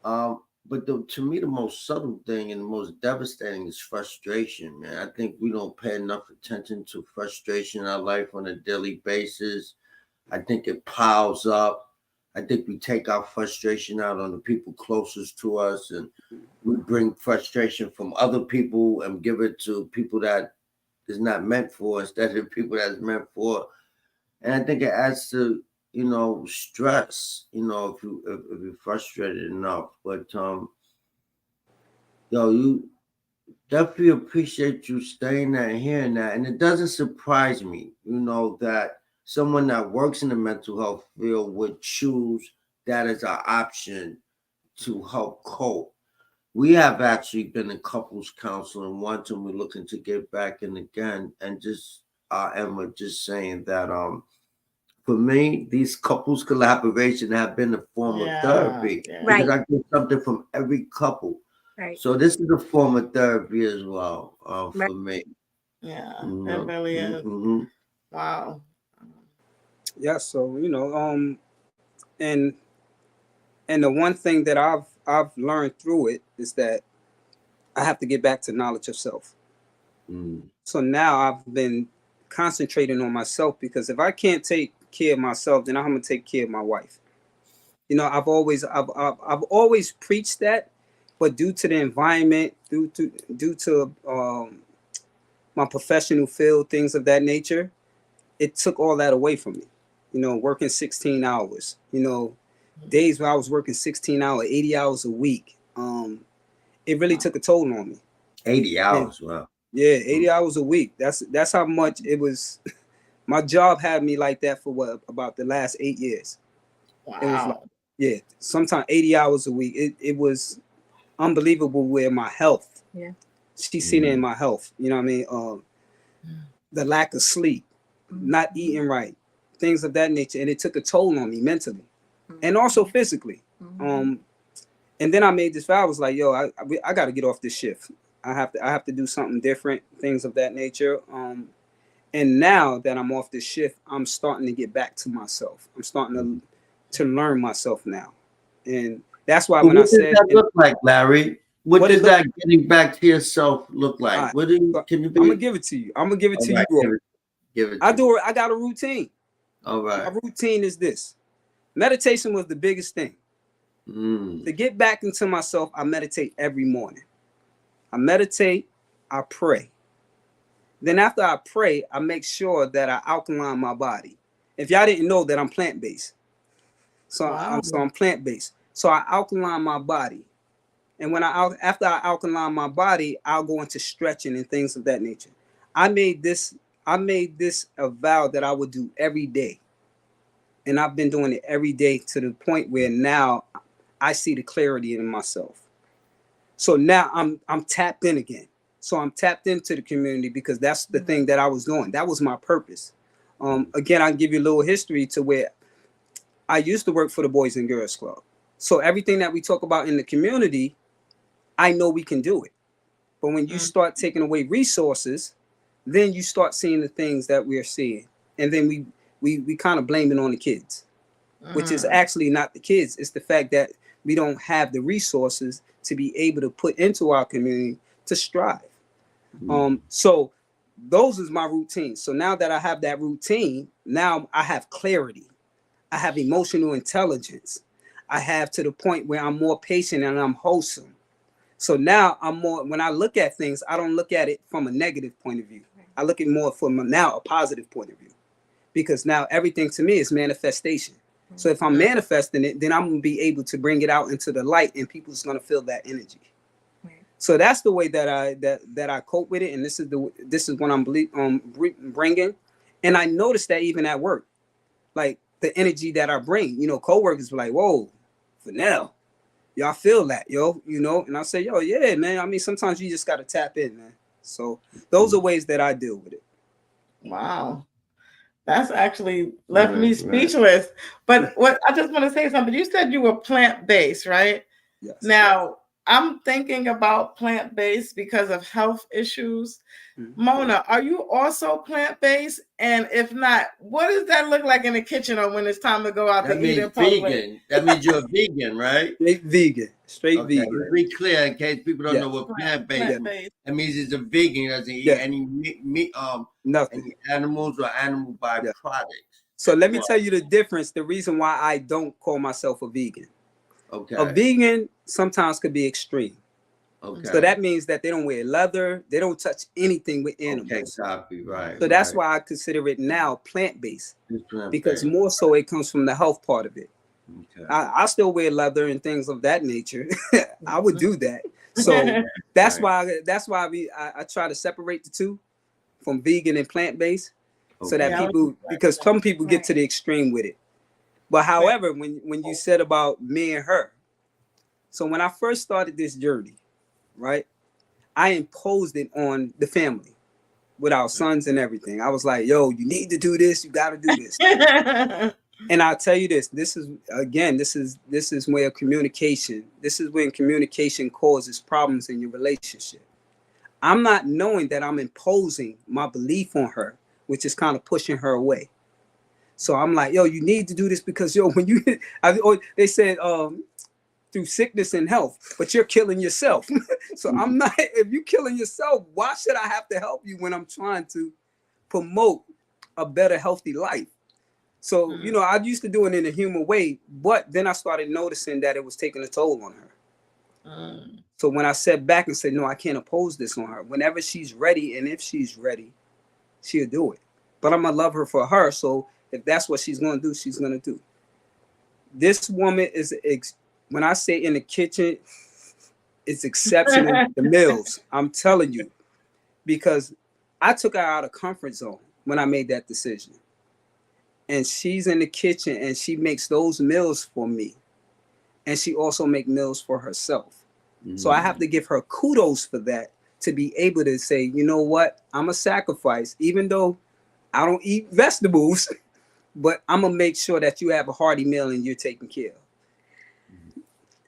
But to me, the most subtle thing and the most devastating is frustration, man. I think we don't pay enough attention to frustration in our life on a daily basis. I think it piles up. I think we take our frustration out on the people closest to us, and we bring frustration from other people and give it to people that is not meant for us, instead of people that's meant for. And I think it adds to, stress, if you're frustrated enough. But you definitely appreciate you staying there and hearing that. And it doesn't surprise me, that someone that works in the mental health field would choose that as an option to help cope. We have actually been in couples counseling once, and we're looking to get back in again. And just Emma just saying that for me, these couples collaboration have been a form of therapy, because I get something from every couple. Right. So this is a form of therapy as well for me. Yeah, it really is. Mm-hmm. Wow. Yeah. So and the one thing that I've learned through it is that I have to get back to knowledge of self. So now I've been concentrating on myself, because if I can't take care of myself, then I'm gonna take care of my wife. I've always preached that, but due to the environment, due to my professional field, things of that nature, it took all that away from me. Working 16 hours, days where I was working 16 hours, 80 hours a week. It really took a toll on me. 80 hours, wow. Yeah, 80 hours a week. That's how much it was. My job had me like that for about the last 8 years. Wow. It was sometimes 80 hours a week. It was unbelievable where my health. Yeah. She's seen it in my health. You know what I mean? The lack of sleep, not eating right, things of that nature. And it took a toll on me mentally and also physically. And then I made this vow. I was like, yo, I got to get off this shift. I have to do something different, things of that nature. And now that I'm off this shift, I'm starting to get back to myself. I'm starting to learn myself now. And that's why when I said, what does that look like, Larry? What does that getting back to yourself look like? Right. Can you I'm gonna give it to you. I'm gonna give it to you, bro. Give it. I got a routine. All right. My routine is this. Meditation was the biggest thing. To get back into myself, I meditate every morning. I meditate, I pray. Then after I pray, I make sure that I alkaline my body. If y'all didn't know that I'm plant-based. So I'm plant-based. So I alkaline my body. And after I alkaline my body, I'll go into stretching and things of that nature. I made this a vow that I would do every day. And I've been doing it every day to the point where now I see the clarity in myself. So now I'm tapped in again. So I'm tapped into the community because that's the thing that I was doing. That was my purpose. Again, I'll give you a little history to where I used to work for the Boys and Girls Club. So everything that we talk about in the community, I know we can do it. But when you start taking away resources, then you start seeing the things that we're seeing. And then we kind of blame it on the kids, which is actually not the kids. It's the fact that we don't have the resources to be able to put into our community to strive. So those is my routine. So now that I have that routine, now I have clarity. I have emotional intelligence. I have to the point where I'm more patient and I'm wholesome. So now I'm more, when I look at things, I don't look at it from a negative point of view. I look at it more from now a positive point of view, because now everything to me is manifestation. So if I'm manifesting it, then I'm gonna be able to bring it out into the light, and people's gonna feel that energy. So that's the way that I cope with it, and this is what I'm bringing. And I noticed that even at work, like the energy that I bring, coworkers were like, "Whoa, Fennell, y'all feel that, yo," And I say, "Yo, yeah, man. I mean, sometimes you just gotta tap in, man." So those are ways that I deal with it. Wow. That's actually left me speechless. But what I just want to say something. You said you were plant-based, right? Yes. Now, I'm thinking about plant-based because of health issues. Mm-hmm. Mona, are you also plant-based? And if not, what does that look like in the kitchen or when it's time to go out to eat in public? Vegan. That means you're a vegan, right? Straight vegan. Let's be clear in case people don't know what plant-based is. That means it's a vegan. It doesn't eat any meat, nothing, any animals or animal byproducts. So let me tell you the difference. The reason why I don't call myself a vegan. Okay. A vegan sometimes could be extreme. Okay. So that means that they don't wear leather. They don't touch anything with animals. Okay, copy, right. So that's why I consider it now plant-based. Because more so it comes from the health part of it. Okay. I still wear leather and things of that nature. I would do that. So that's why I try to separate the two from vegan and plant-based. Okay. So that people, because some people get to the extreme with it. But however, when you said about me and her, so when I first started this journey, right, I imposed it on the family with our sons and everything. I was like, "Yo, you need to do this. You got to do this." And I'll tell you this. This is where communication. This is when communication causes problems in your relationship. I'm not knowing that I'm imposing my belief on her, which is kind of pushing her away. So I'm like, "Yo, you need to do this because when you," they said, through sickness and health, but you're killing yourself. So I'm not, if you're killing yourself, why should I have to help you when I'm trying to promote a better, healthy life? So, I used to do it in a human way, but then I started noticing that it was taking a toll on her. So when I sat back and said, "No, I can't oppose this on her. Whenever she's ready, and if she's ready, she'll do it. But I'm going to love her for her. So if that's what she's going to do, she's going to do." This woman is, when I say in the kitchen, it's exceptional. The meals, I'm telling you, because I took her out of comfort zone when I made that decision. And she's in the kitchen and she makes those meals for me. And she also makes meals for herself. So I have to give her kudos for that, to be able to say, "You know what? I'm a sacrifice, even though I don't eat vegetables, but I'm going to make sure that you have a hearty meal and you're taken care of."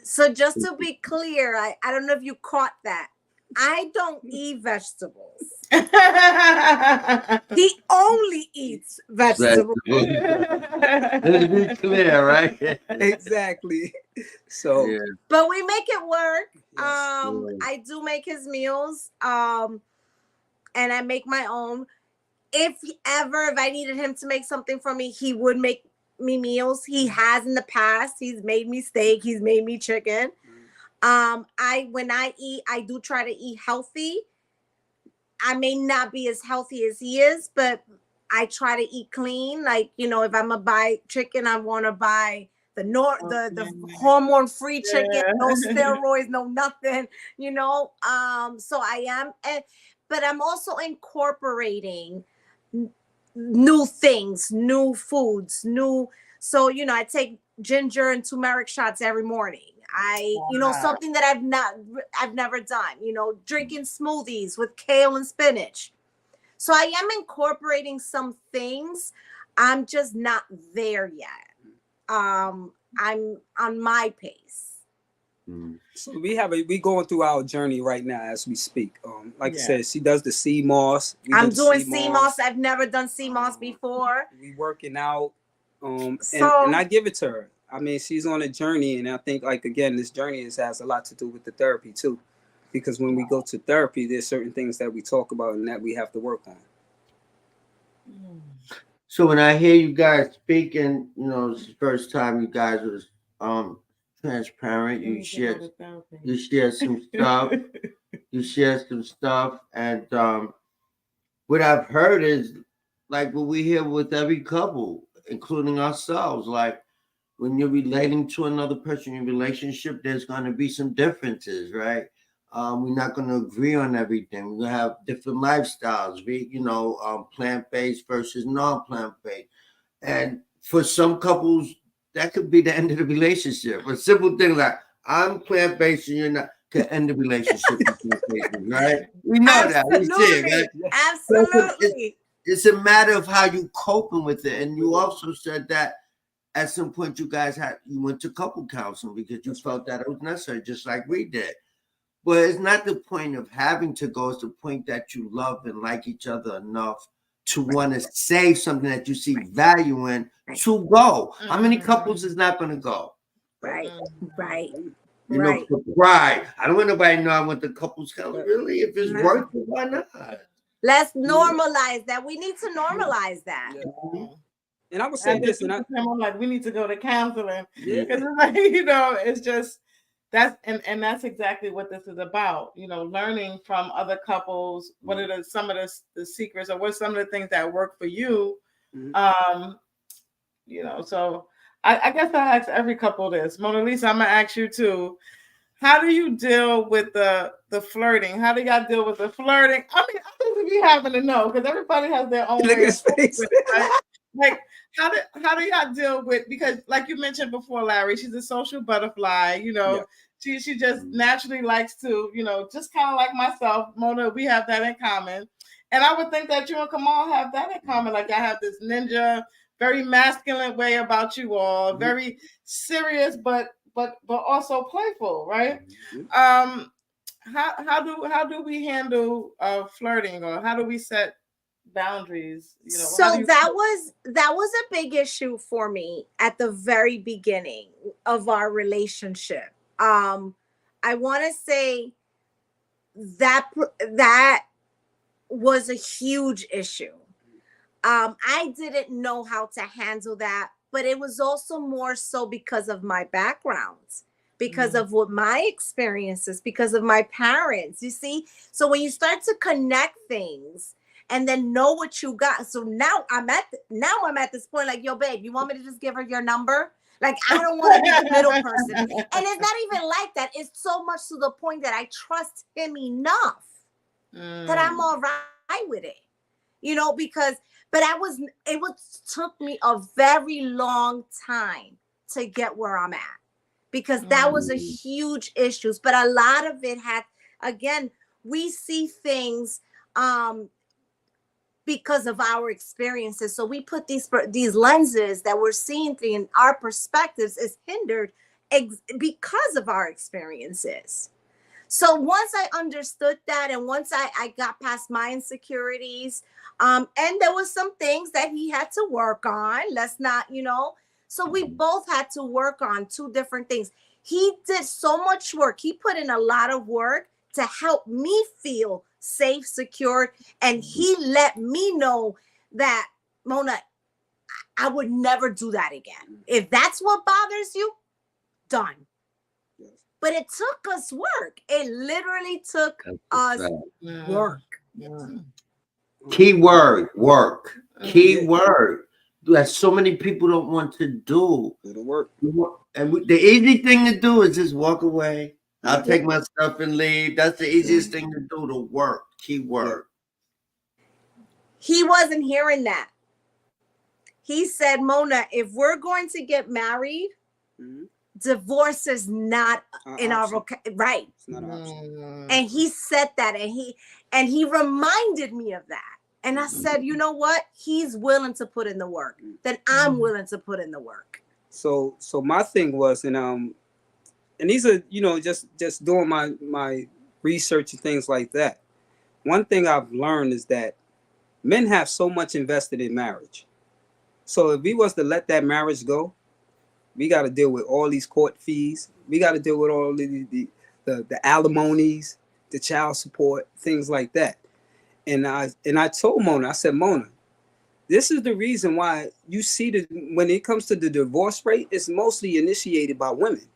So just to be clear, I don't know if you caught that. I don't eat vegetables. He only eats vegetables. Let's be clear, right? Exactly. So, but we make it work. Yes. I do make his meals, and I make my own. If I needed him to make something for me, he would make me meals. He has in the past. He's made me steak. He's made me chicken. When I eat, I do try to eat healthy. I may not be as healthy as he is, but I try to eat clean. Like, if I'm gonna buy chicken, I want to buy the hormone-free chicken, no steroids, no nothing. So I am, but I'm also incorporating new things, new foods, so I take ginger and turmeric shots every morning. Something that I've never done, drinking smoothies with kale and spinach. So I am incorporating some things. I'm just not there yet. I'm on my pace. So we going through our journey right now as we speak. I said, she does the sea moss. I'm doing sea moss. I've never done sea moss before. We working out, and I give it to her. I mean, she's on a journey, and I think, again, this journey has a lot to do with the therapy too. because when we go to therapy, there's certain things that we talk about and that we have to work on. So when I hear you guys speaking, you know, it's the first time you guys was transparent. You shared some stuff. You shared some stuff, and what I've heard is like what we hear with every couple, including ourselves. Like when you're relating to another person in your relationship, there's going to be some differences, right? We're not going to agree on everything. We're going to have different lifestyles, plant-based versus non-plant-based. And for some couples, that could be the end of the relationship. A simple thing like, I'm plant-based and you're not, could end the relationship. Right? We know that. We see it, right? Absolutely. It's a matter of how you coping with it. And you also said that at some point you went to couple counseling because you felt that it was necessary, just like we did. But it's not the point of having to go. It's the point that you love and like each other enough to want to say something that you see value in to go. How many couples is not going to go? Right. You know, for pride. I don't want nobody to know I went to couples counseling. Really? If it's worth it, why not? Let's normalize that. We need to normalize that. Yeah. And I would say this, and I'm like, we need to go to counseling. Yeah. Because it's like, you know, it's just that's that's exactly what this is about. You know, learning from other couples, what are some of the secrets, or what some of the things that work for you. You know, so I guess I ask every couple this. Mona Lisa, I'm gonna ask you too. How do you deal with the flirting? How do y'all deal with the flirting? I mean, I think we having to know because everybody has their own way of with it, right? Like, how do y'all deal with, because like you mentioned before, Larry, she's a social butterfly, you know, she just naturally likes to, you know, just kind of like myself, Mona, we have that in common. And I would think that you and Kamal have that in common. Like I have this ninja, very masculine way about you all, very serious, but also playful, right? How do we handle flirting, or how do we set boundaries? You know, so that was a big issue for me at the very beginning of our relationship. I want to say that was a huge issue. I didn't know how to handle that, but it was also more so because of my background, because of what my experiences, because of my parents, you see? So when you start to connect things and then know what you got. So now I'm at this point, like, yo, babe, you want me to just give her your number? Like, I don't want to be the middle person. And it's not even like that. It's so much to the point that I trust him enough that I'm all right with it, you know, but it took me a very long time to get where I'm at, because that was a huge issue. But a lot of it again, we see things because of our experiences. So we put these lenses that we're seeing through, and our perspectives is hindered because of our experiences. So once I understood that, and once I got past my insecurities, and there was some things that he had to work on, let's not, you know, so we both had to work on two different things. He did so much work. He put in a lot of work to help me feel safe, secure, and he let me know that, Mona, I would never do that again. If that's what bothers you, done. But it took us work. It literally took us work. Key word, work. Key word. That so many people don't want to do. It'll work. And the easy thing to do is just walk away. I'll take my stuff and leave. That's the easiest thing to do, to work. Key word. He wasn't hearing that. He said, Mona, if we're going to get married, divorce is not in our right. It's not an option. And he said that, and he reminded me of that. And I said, you know what? He's willing to put in the work. Then I'm willing to put in the work. So my thing was, and these are, you know, just doing my research and things like that. One thing I've learned is that men have so much invested in marriage. So if we was to let that marriage go, we got to deal with all these court fees. We got to deal with all the alimonies, the child support, things like that. And I told Mona, I said, Mona, this is the reason why you see that when it comes to the divorce rate, it's mostly initiated by women.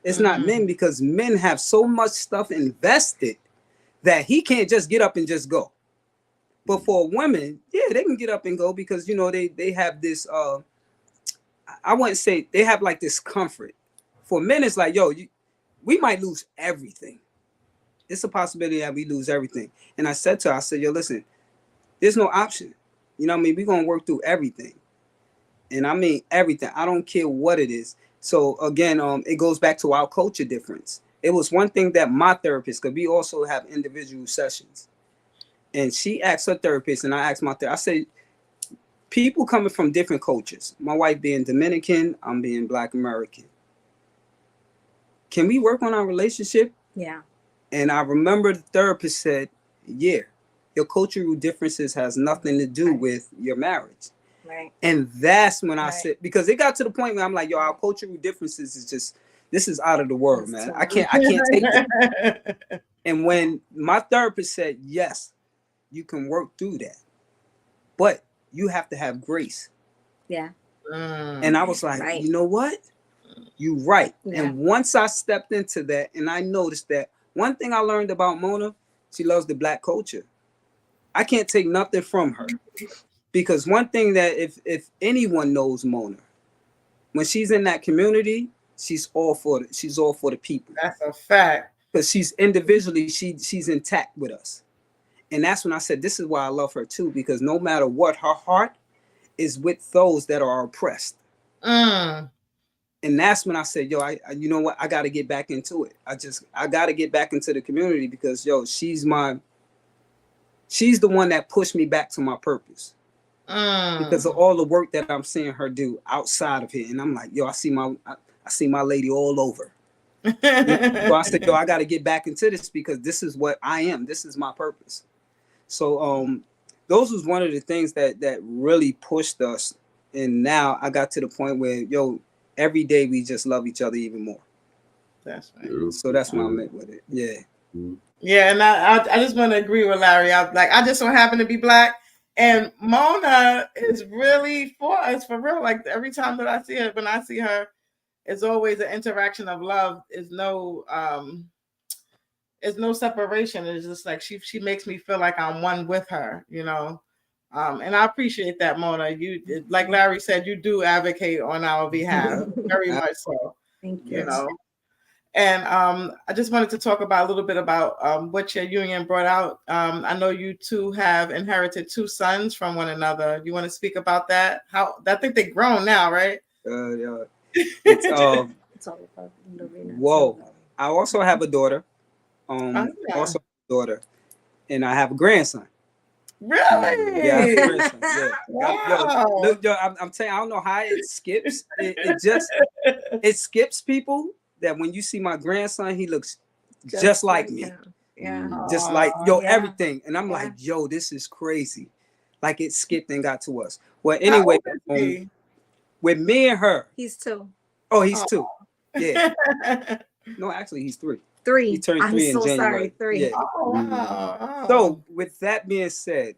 It's not men, because men have so much stuff invested that he can't just get up and just go. But for women, yeah, they can get up and go because, you know, they have this, I wouldn't say they have like this comfort. For men, it's like, yo, we might lose everything. It's a possibility that we lose everything. And I said to her, I said, yo, listen, there's no option. You know what I mean? We're going to work through everything. And I mean everything. I don't care what it is. So again, it goes back to our culture difference. It was one thing that my therapist, because we also have individual sessions. And she asked her therapist, and I asked my therapist, I said, people coming from different cultures, my wife being Dominican, I'm being Black American. Can we work on our relationship? Yeah. And I remember the therapist said, yeah, your cultural differences has nothing to do with your marriage. Right. And that's when I said, because it got to the point where I'm like, yo, our cultural differences is just, this is out of the world, man. I can't take it. And when my therapist said, yes, you can work through that, but you have to have grace. Yeah. And I was like, you know what? You right. Yeah. And once I stepped into that, and I noticed that one thing I learned about Mona, she loves the Black culture. I can't take nothing from her, because one thing that if anyone knows Mona, when she's in that community, she's all for the people. That's a fact. Because she's individually, she's intact with us. And that's when I said, this is why I love her too, because no matter what, her heart is with those that are oppressed. And that's when I said, yo, you know what? I got to get back into it. I got to get back into the community because, yo, she's the one that pushed me back to my purpose. Because of all the work that I'm seeing her do outside of here. And I'm like, yo, I see my lady all over. So I said, yo, I got to get back into this because this is what I am. This is my purpose. So those was one of the things that really pushed us. And now I got to the point where, yo, every day we just love each other even more. That's right. So that's why I'm at with it. Yeah. Yeah, and I just want to agree with Larry. I just so happen to be Black, and Mona is really for us for real. Like every time that I see her, when I see her, it's always an interaction of love. It's no separation. It's just like she makes me feel like I'm one with her, you know. And I appreciate that, Mona. You, like Larry said, you do advocate on our behalf, very much so. Thank you. You know. And I just wanted to talk about a little bit about what your union brought out. I know you two have inherited 2 sons from one another. You want to speak about that? How I think they're grown now, right? Yeah. It's whoa. I also have a daughter. Also a daughter, and I have a grandson. Really? Yeah, I have a grandson. Yeah. Wow. Yo, I'm telling you, I don't know how it skips. It skips people. That when you see my grandson, he looks just like me. Yeah. Just like, yo, everything. And I'm like, yo, this is crazy. Like it skipped and got to us. Well, anyway, with me and her. He's 2. Oh, he's 2. Yeah. No, actually, he's 3. 3. He turned 3 in January. Sorry, 3. Yeah. Oh, wow. So with that being said,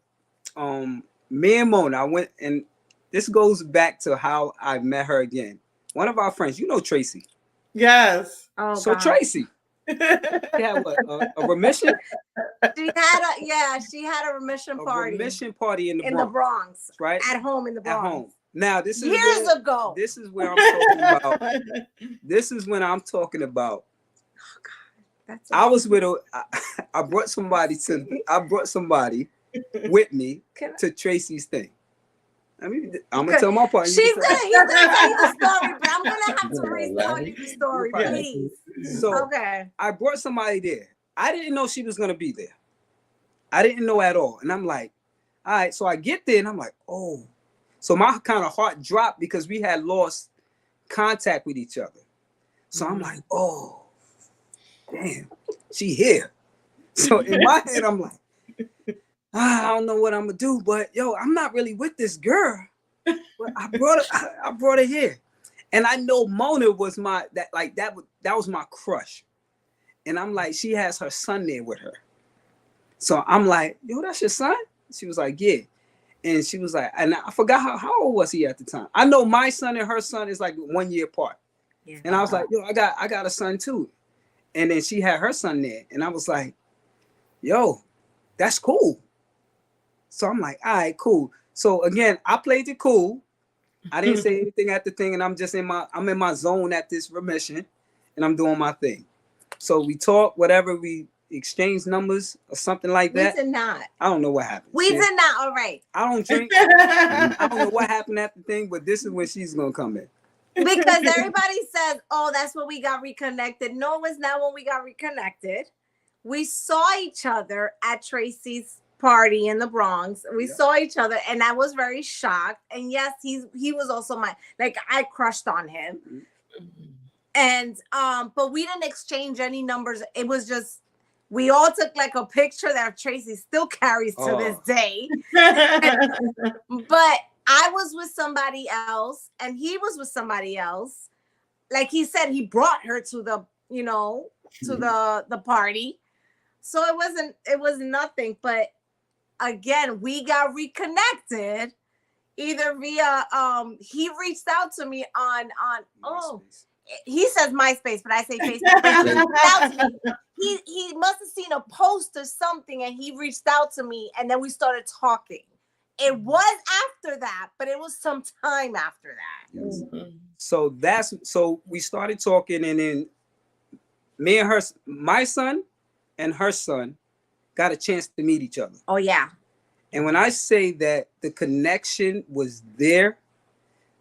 me and Mona, I went, and this goes back to how I met her again. One of our friends, you know Tracy. Yes. Oh, so God. Tracy, she had what, a remission? She had a remission party. A remission party in the Bronx, right? At home in the Bronx. At home. Now this is years ago. This is where I'm talking about. This is when I'm talking about. Oh God, that's. I was with I brought somebody with me to Tracy's thing. I mean, I'm gonna tell my part. She's gonna tell you the story, but I'm gonna have to retell you the story, please. So I brought somebody there. I didn't know she was gonna be there. I didn't know at all, and I'm like, all right. So I get there, and I'm like, oh. So my kind of heart dropped because we had lost contact with each other. So I'm like, oh, damn, she here. So in my head, I'm like, I don't know what I'm gonna do, but yo, I'm not really with this girl. But I brought her here, and I know Mona was that was my crush, And I'm like, she has her son there with her. So I'm like, yo, that's your son? She was like, yeah. And she was like, and I forgot how old was he at the time. I know my son and her son is like 1 year apart. Yeah. And I was like, yo, I got a son too. And then she had her son there. And I was like, yo, that's cool. So I'm like, all right, cool. So again, I played it cool. I didn't say anything at the thing, and I'm in my zone at this remission, and I'm doing my thing. So we talk, whatever, we exchange numbers or something like that. We did not. I don't know what happened. We did not. All right. I don't drink. I don't know what happened at the thing, but this is when she's gonna come in. Because everybody says, oh, that's when we got reconnected. No, it was not when we got reconnected. We saw each other at Tracy's party in the Bronx. We saw each other, and I was very shocked. And yes, he was also I crushed on him. And but we didn't exchange any numbers. It was just we all took like a picture that Tracy still carries to this day. But I was with somebody else, and he was with somebody else. Like he said, he brought her to the, to the party. So it was nothing. But again, we got reconnected either via he reached out to me on he says MySpace, but I say Facebook. He must have seen a post or something, and he reached out to me, and then we started talking. It was after that, but it was some time after that. Yes. Mm-hmm. So we started talking, and then me and my son and her son got a chance to meet each other. Oh yeah. And when I say that the connection was there,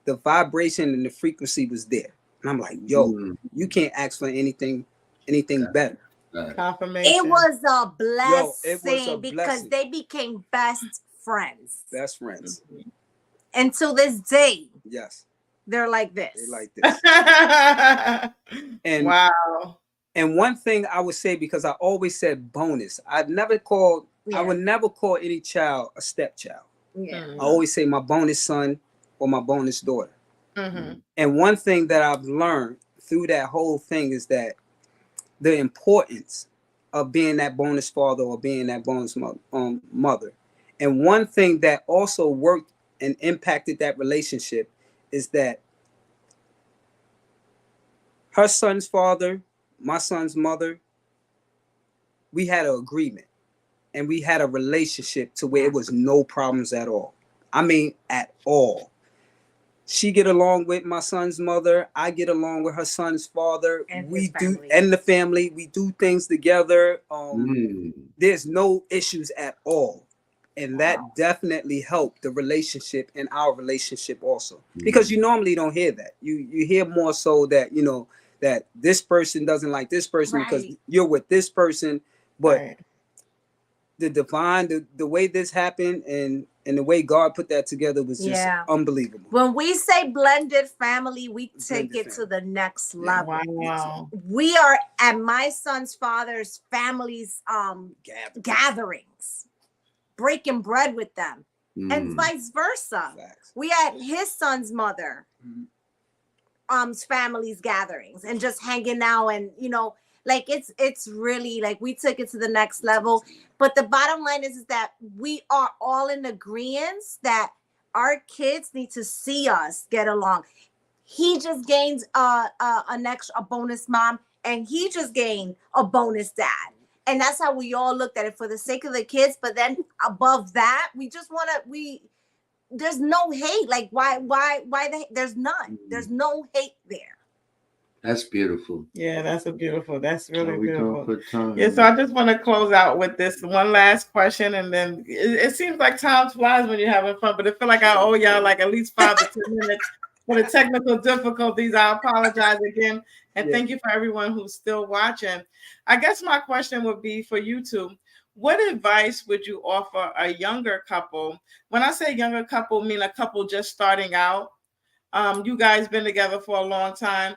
the vibration and the frequency was there. And I'm like, yo, you can't ask for anything better. Confirmation. It was a blessing because they became best friends. Best friends. Mm-hmm. Until this day. Yes. They're like this. They like this. And wow. And one thing I would say, because I always said bonus, I would never call any child a stepchild. Yeah. I always say my bonus son or my bonus daughter. Mm-hmm. And one thing that I've learned through that whole thing is that the importance of being that bonus father or being that bonus mother. And one thing that also worked and impacted that relationship is that her son's father, my son's mother, we had an agreement and we had a relationship to where it was no problems at all. I mean, at all. She get along with my son's mother. I get along with her son's father. And the family. We do things together. There's no issues at all. And that definitely helped the relationship and our relationship also. Because you normally don't hear that. You hear more so that, that this person doesn't like this person because you're with this person. But the divine, the way this happened and the way God put that together was just unbelievable. When we say blended family, we take it to the next level. Wow. We are at my son's father's family's gatherings, breaking bread with them, and vice versa. Facts. We at his son's mother family's gatherings and just hanging out, and like it's really like we took it to the next level. But the bottom line is that we are all in agreement that our kids need to see us get along. He just gained a bonus mom, and he just gained a bonus dad. And that's how we all looked at it for the sake of the kids. But then above that, we just want to, there's no hate. Like why there's none. There's no hate there. That's beautiful. Yeah, that's really beautiful. Yeah, so I just want to close out with this one last question, and then it seems like time flies when you're having fun, but I feel like I owe y'all like at least 5 to 10 minutes for the technical difficulties. I apologize again, and thank you for everyone who's still watching. I guess my question would be for you two. What advice would you offer a younger couple? When I say younger couple, I mean a couple just starting out. You guys been together for a long time.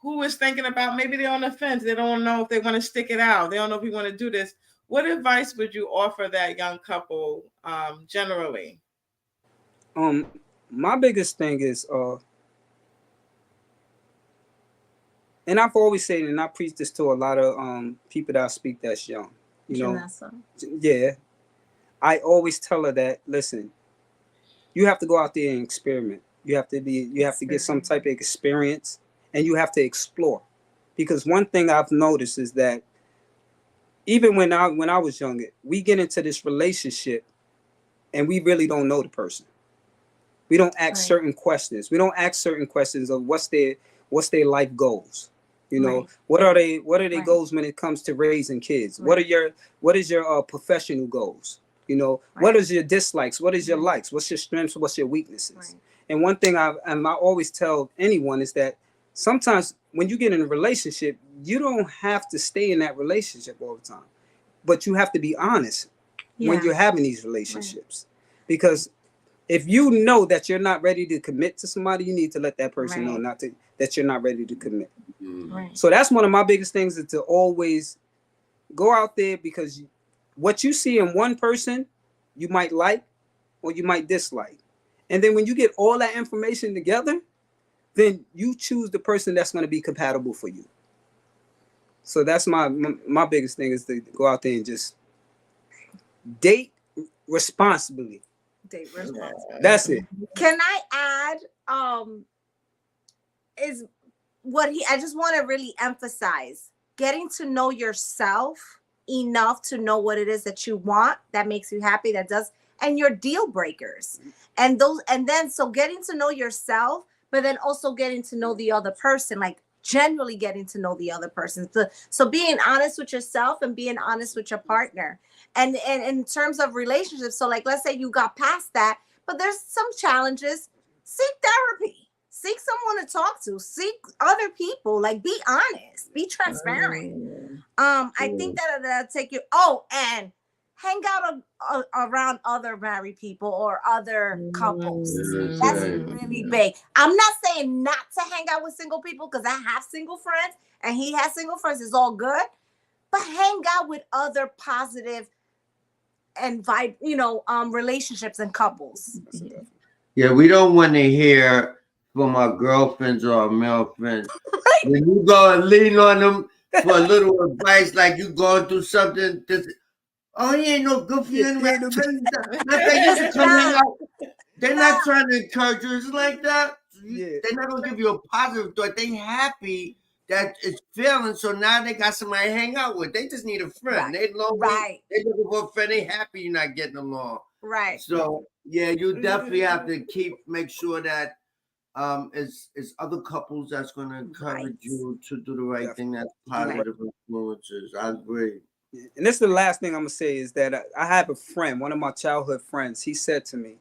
Who is thinking about, maybe they're on the fence. They don't know if they want to stick it out. They don't know if we want to do this. What advice would you offer that young couple generally? My biggest thing is and I've always said, and I preach this to a lot of people that I speak that's young. You know, Janessa. yeah. I always tell her that, listen, you have to go out there and experiment. You have to get some type of experience, and you have to explore. Because one thing I've noticed is that even when I was younger, we get into this relationship and we really don't know the person. We don't ask certain questions. We don't ask certain questions of what's their life goals. You know, what are they goals when it comes to raising kids? What is your professional goals? You know, what is your dislikes? What is your likes? What's your strengths? What's your weaknesses? And one thing I always tell anyone is that sometimes when you get in a relationship, you don't have to stay in that relationship all the time, but you have to be honest when you're having these relationships, because if you know that you're not ready to commit to somebody, you need to let that person know that you're not ready to commit. So that's one of my biggest things, is to always go out there, because what you see in one person, you might like or you might dislike. And then when you get all that information together, then you choose the person that's going to be compatible for you. So that's my biggest thing, is to go out there and just date responsibly. Date responsibly. That's it. Can I add, I just want to really emphasize getting to know yourself enough to know what it is that you want, that makes you happy, and your deal breakers. And then getting to know yourself, but then also getting to know the other person, like genuinely getting to know the other person. So being honest with yourself and being honest with your partner. And in terms of relationships, so like, let's say you got past that, but there's some challenges, seek therapy, seek someone to talk to, seek other people, like be honest, be transparent. I think that'll take you, and hang out around other married people or other couples. That's really big. I'm not saying not to hang out with single people, because I have single friends and he has single friends. It's all good. But hang out with other positive and relationships and couples. Yeah, we don't want to hear from our girlfriends or our male friends. When you go and lean on them for a little advice, like you going through something, oh, he ain't no good for you anyway. Not that you should come hang out. They're not trying to encourage you. It's like that. They're not going to give you a positive thought. They happy that it's failing, so now they got somebody to hang out with. They just need a friend. They lonely. They looking for a friend. They happy you're not getting along. Right. So, yeah, you definitely have to make sure that it's other couples that's going to encourage you to do the right thing, that's positive influences. I agree. And this is the last thing I'm going to say, is that I have a friend, one of my childhood friends. He said to me,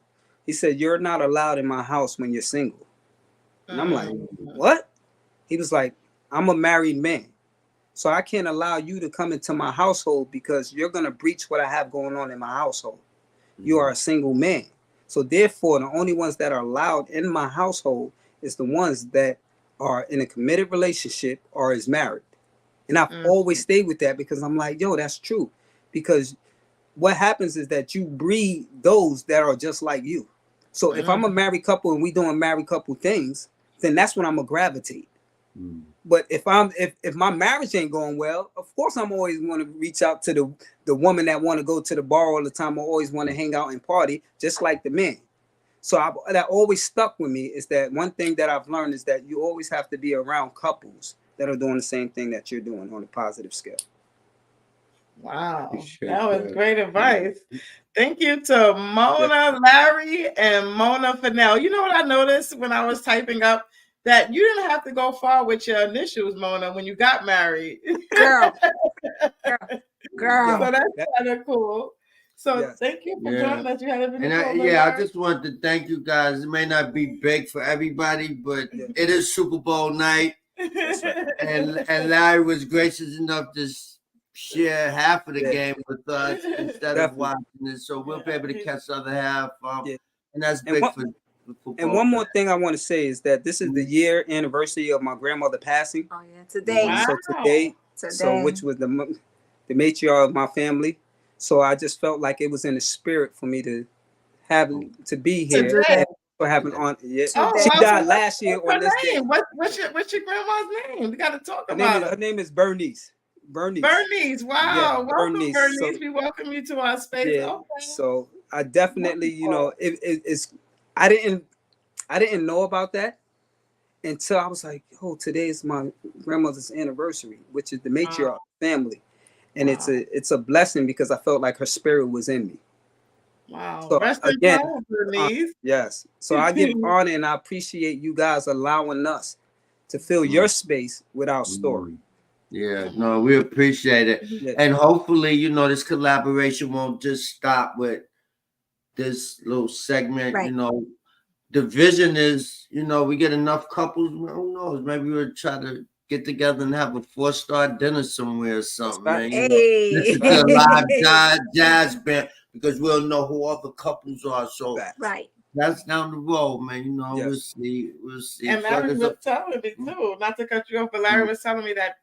you're not allowed in my house when you're single. And I'm like, what? He was like, I'm a married man, so I can't allow you to come into my household, because you're going to breach what I have going on in my household. You are a single man. So therefore, the only ones that are allowed in my household is the ones that are in a committed relationship or is married. And I've always stayed with that, because I'm like, yo, that's true. Because what happens is that you breed those that are just like you. So if I'm a married couple and we doing married couple things, then that's when I'm gonna gravitate. But if my marriage ain't going well, of course I'm always want to reach out to the woman that want to go to the bar all the time. I always want to hang out and party, just like the men. So that always stuck with me, is that one thing that I've learned is that you always have to be around couples that are doing the same thing that you're doing on a positive scale. Wow, that was great advice. Thank you to Mona, Larry, and Mona Fennell. You know what I noticed when I was typing up? That you didn't have to go far with your initials, Mona, when you got married. Girl. So that's kind of cool. So thank you for joining us. You had I just want to thank you guys. It may not be big for everybody, but it is Super Bowl night. And Larry was gracious enough to share half of the game with us instead of watching it. So we'll be able to catch the other half. And that's big for football. And one more thing I want to say is that this is the year anniversary of my grandmother passing. Oh yeah, today. Wow. So today, so which was the matriarch of my family. So I just felt like it was in the spirit for me to be here What happened on? Yeah, Oh, Today. she wow. died last year What's on this her day. name? What's your grandma's name? We got to talk about Her it. name is Bernice. Bernice. Bernice. Yeah, Wow. Welcome, Bernice. Bernice. So We welcome you to our space. yeah, Okay. so I definitely, you know, Wonderful. it's. I didn't know about that until I was like, oh, today is my grandmother's anniversary, which is the matriarch Wow. family, and Wow. it's a blessing because I felt like her spirit was in me. Wow. So Rest in again, power, Bernice. yes. So I give honor and I appreciate you guys allowing us to fill your space with our story. Yeah, no, we appreciate it. Yeah. And hopefully, you know, this collaboration won't just stop with this little segment. Right. You know, the vision is, you know, we get enough couples, who knows, maybe we'll try to get together and have a 4-star dinner somewhere or something, right. man. You know, Hey. listen to a live jazz band because we'll know who all the couples are. So Right. that's down the road, man. You know, Yes. we'll see. And Larry was telling me too, not to cut you off, but Larry was telling me that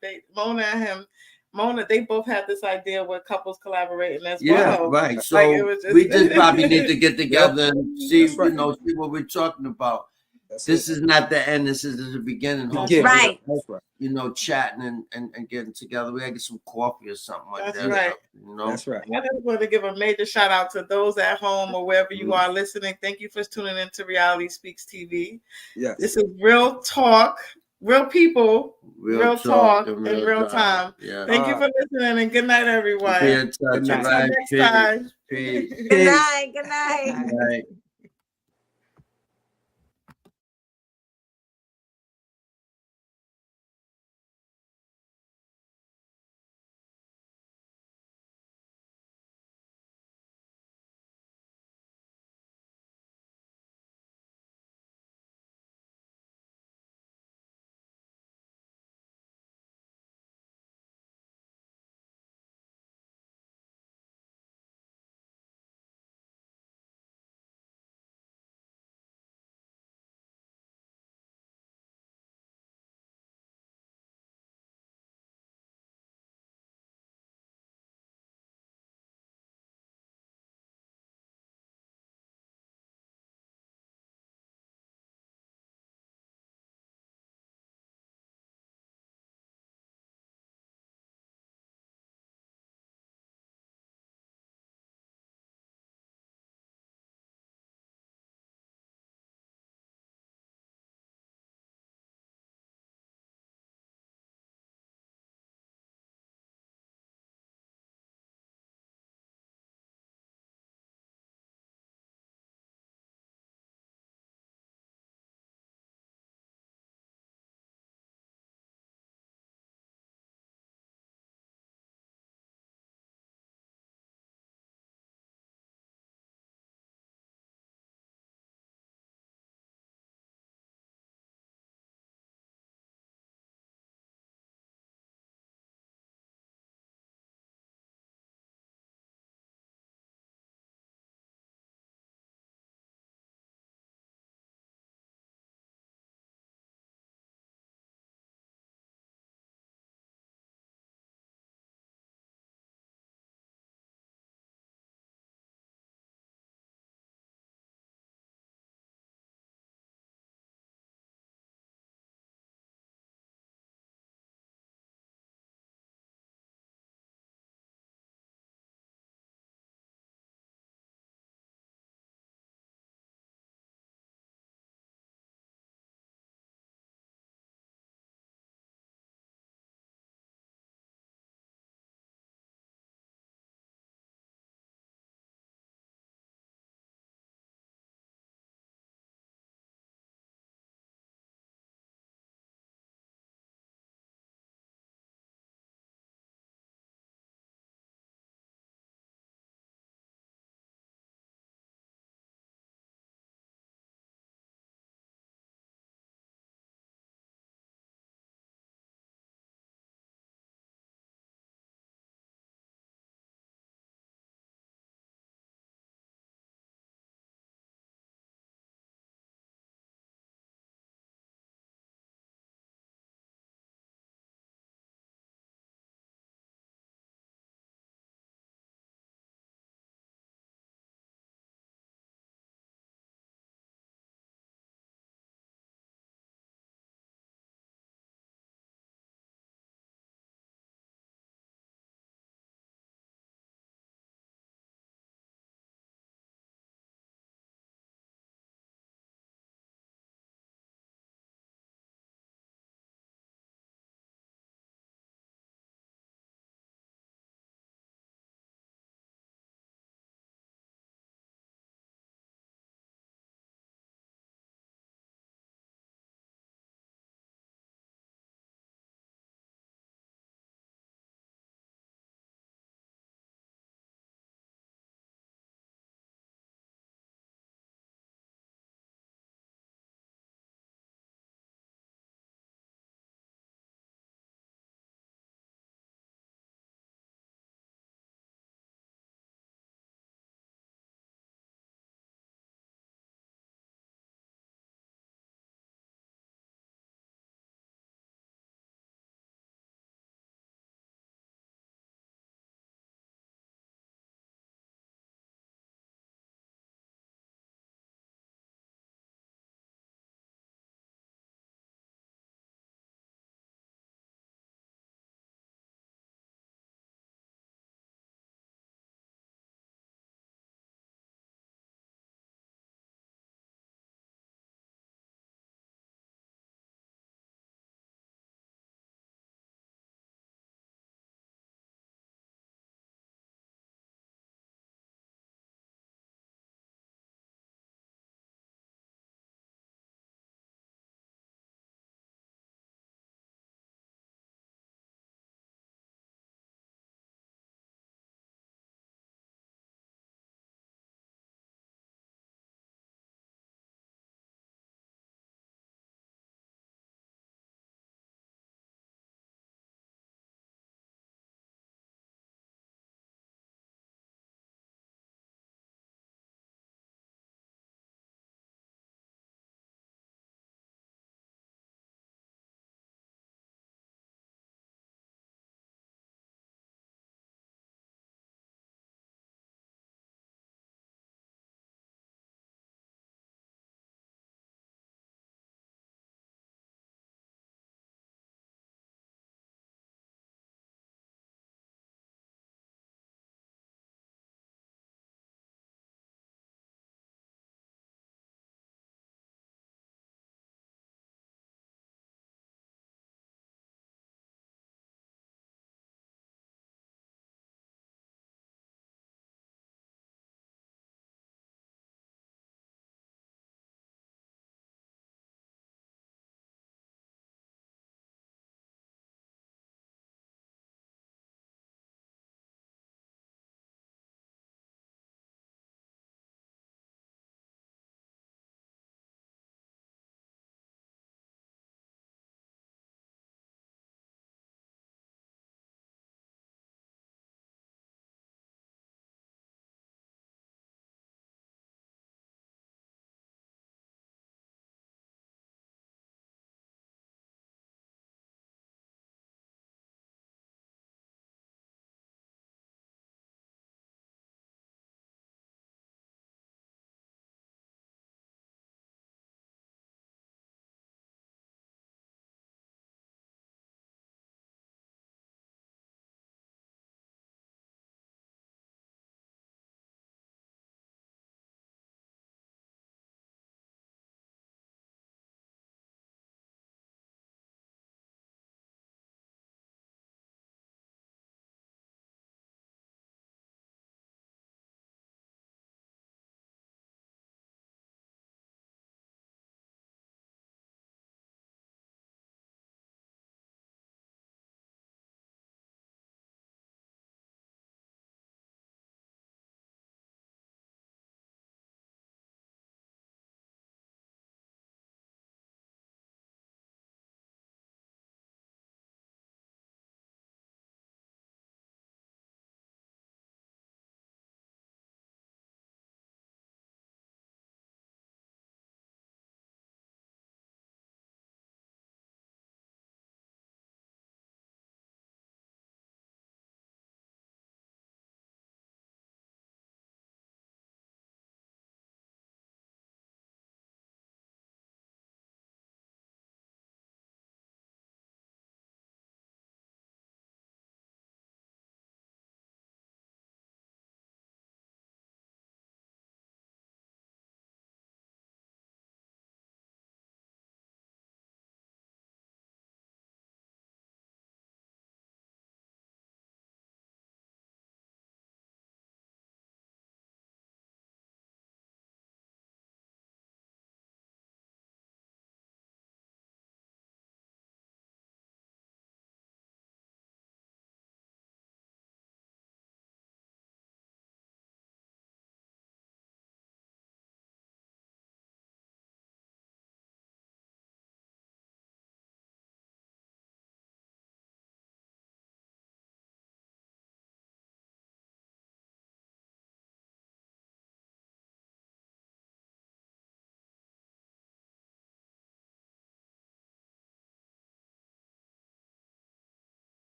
Mona, they both had this idea with couples collaborating as well. Right. Like So it was just, we just probably need to get together and see, That's right. you know, see what we're talking about. That's This it. is not the end. This is the beginning. Beginning. Right. That's right. You know, chatting and getting together. We gotta get some coffee or something like That's that. right. You know. That's right. I just want to give a major shout out to those at home or wherever you are listening. Thank you for tuning into Reality Speaks TV. Yes. This is real talk, real people, real talk in real time. Yeah. Thank you for listening and good night, everyone. Be in touch. Good night. Until next time. Peace. Good night. Good night. Right.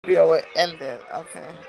Yo, it ended. Okay.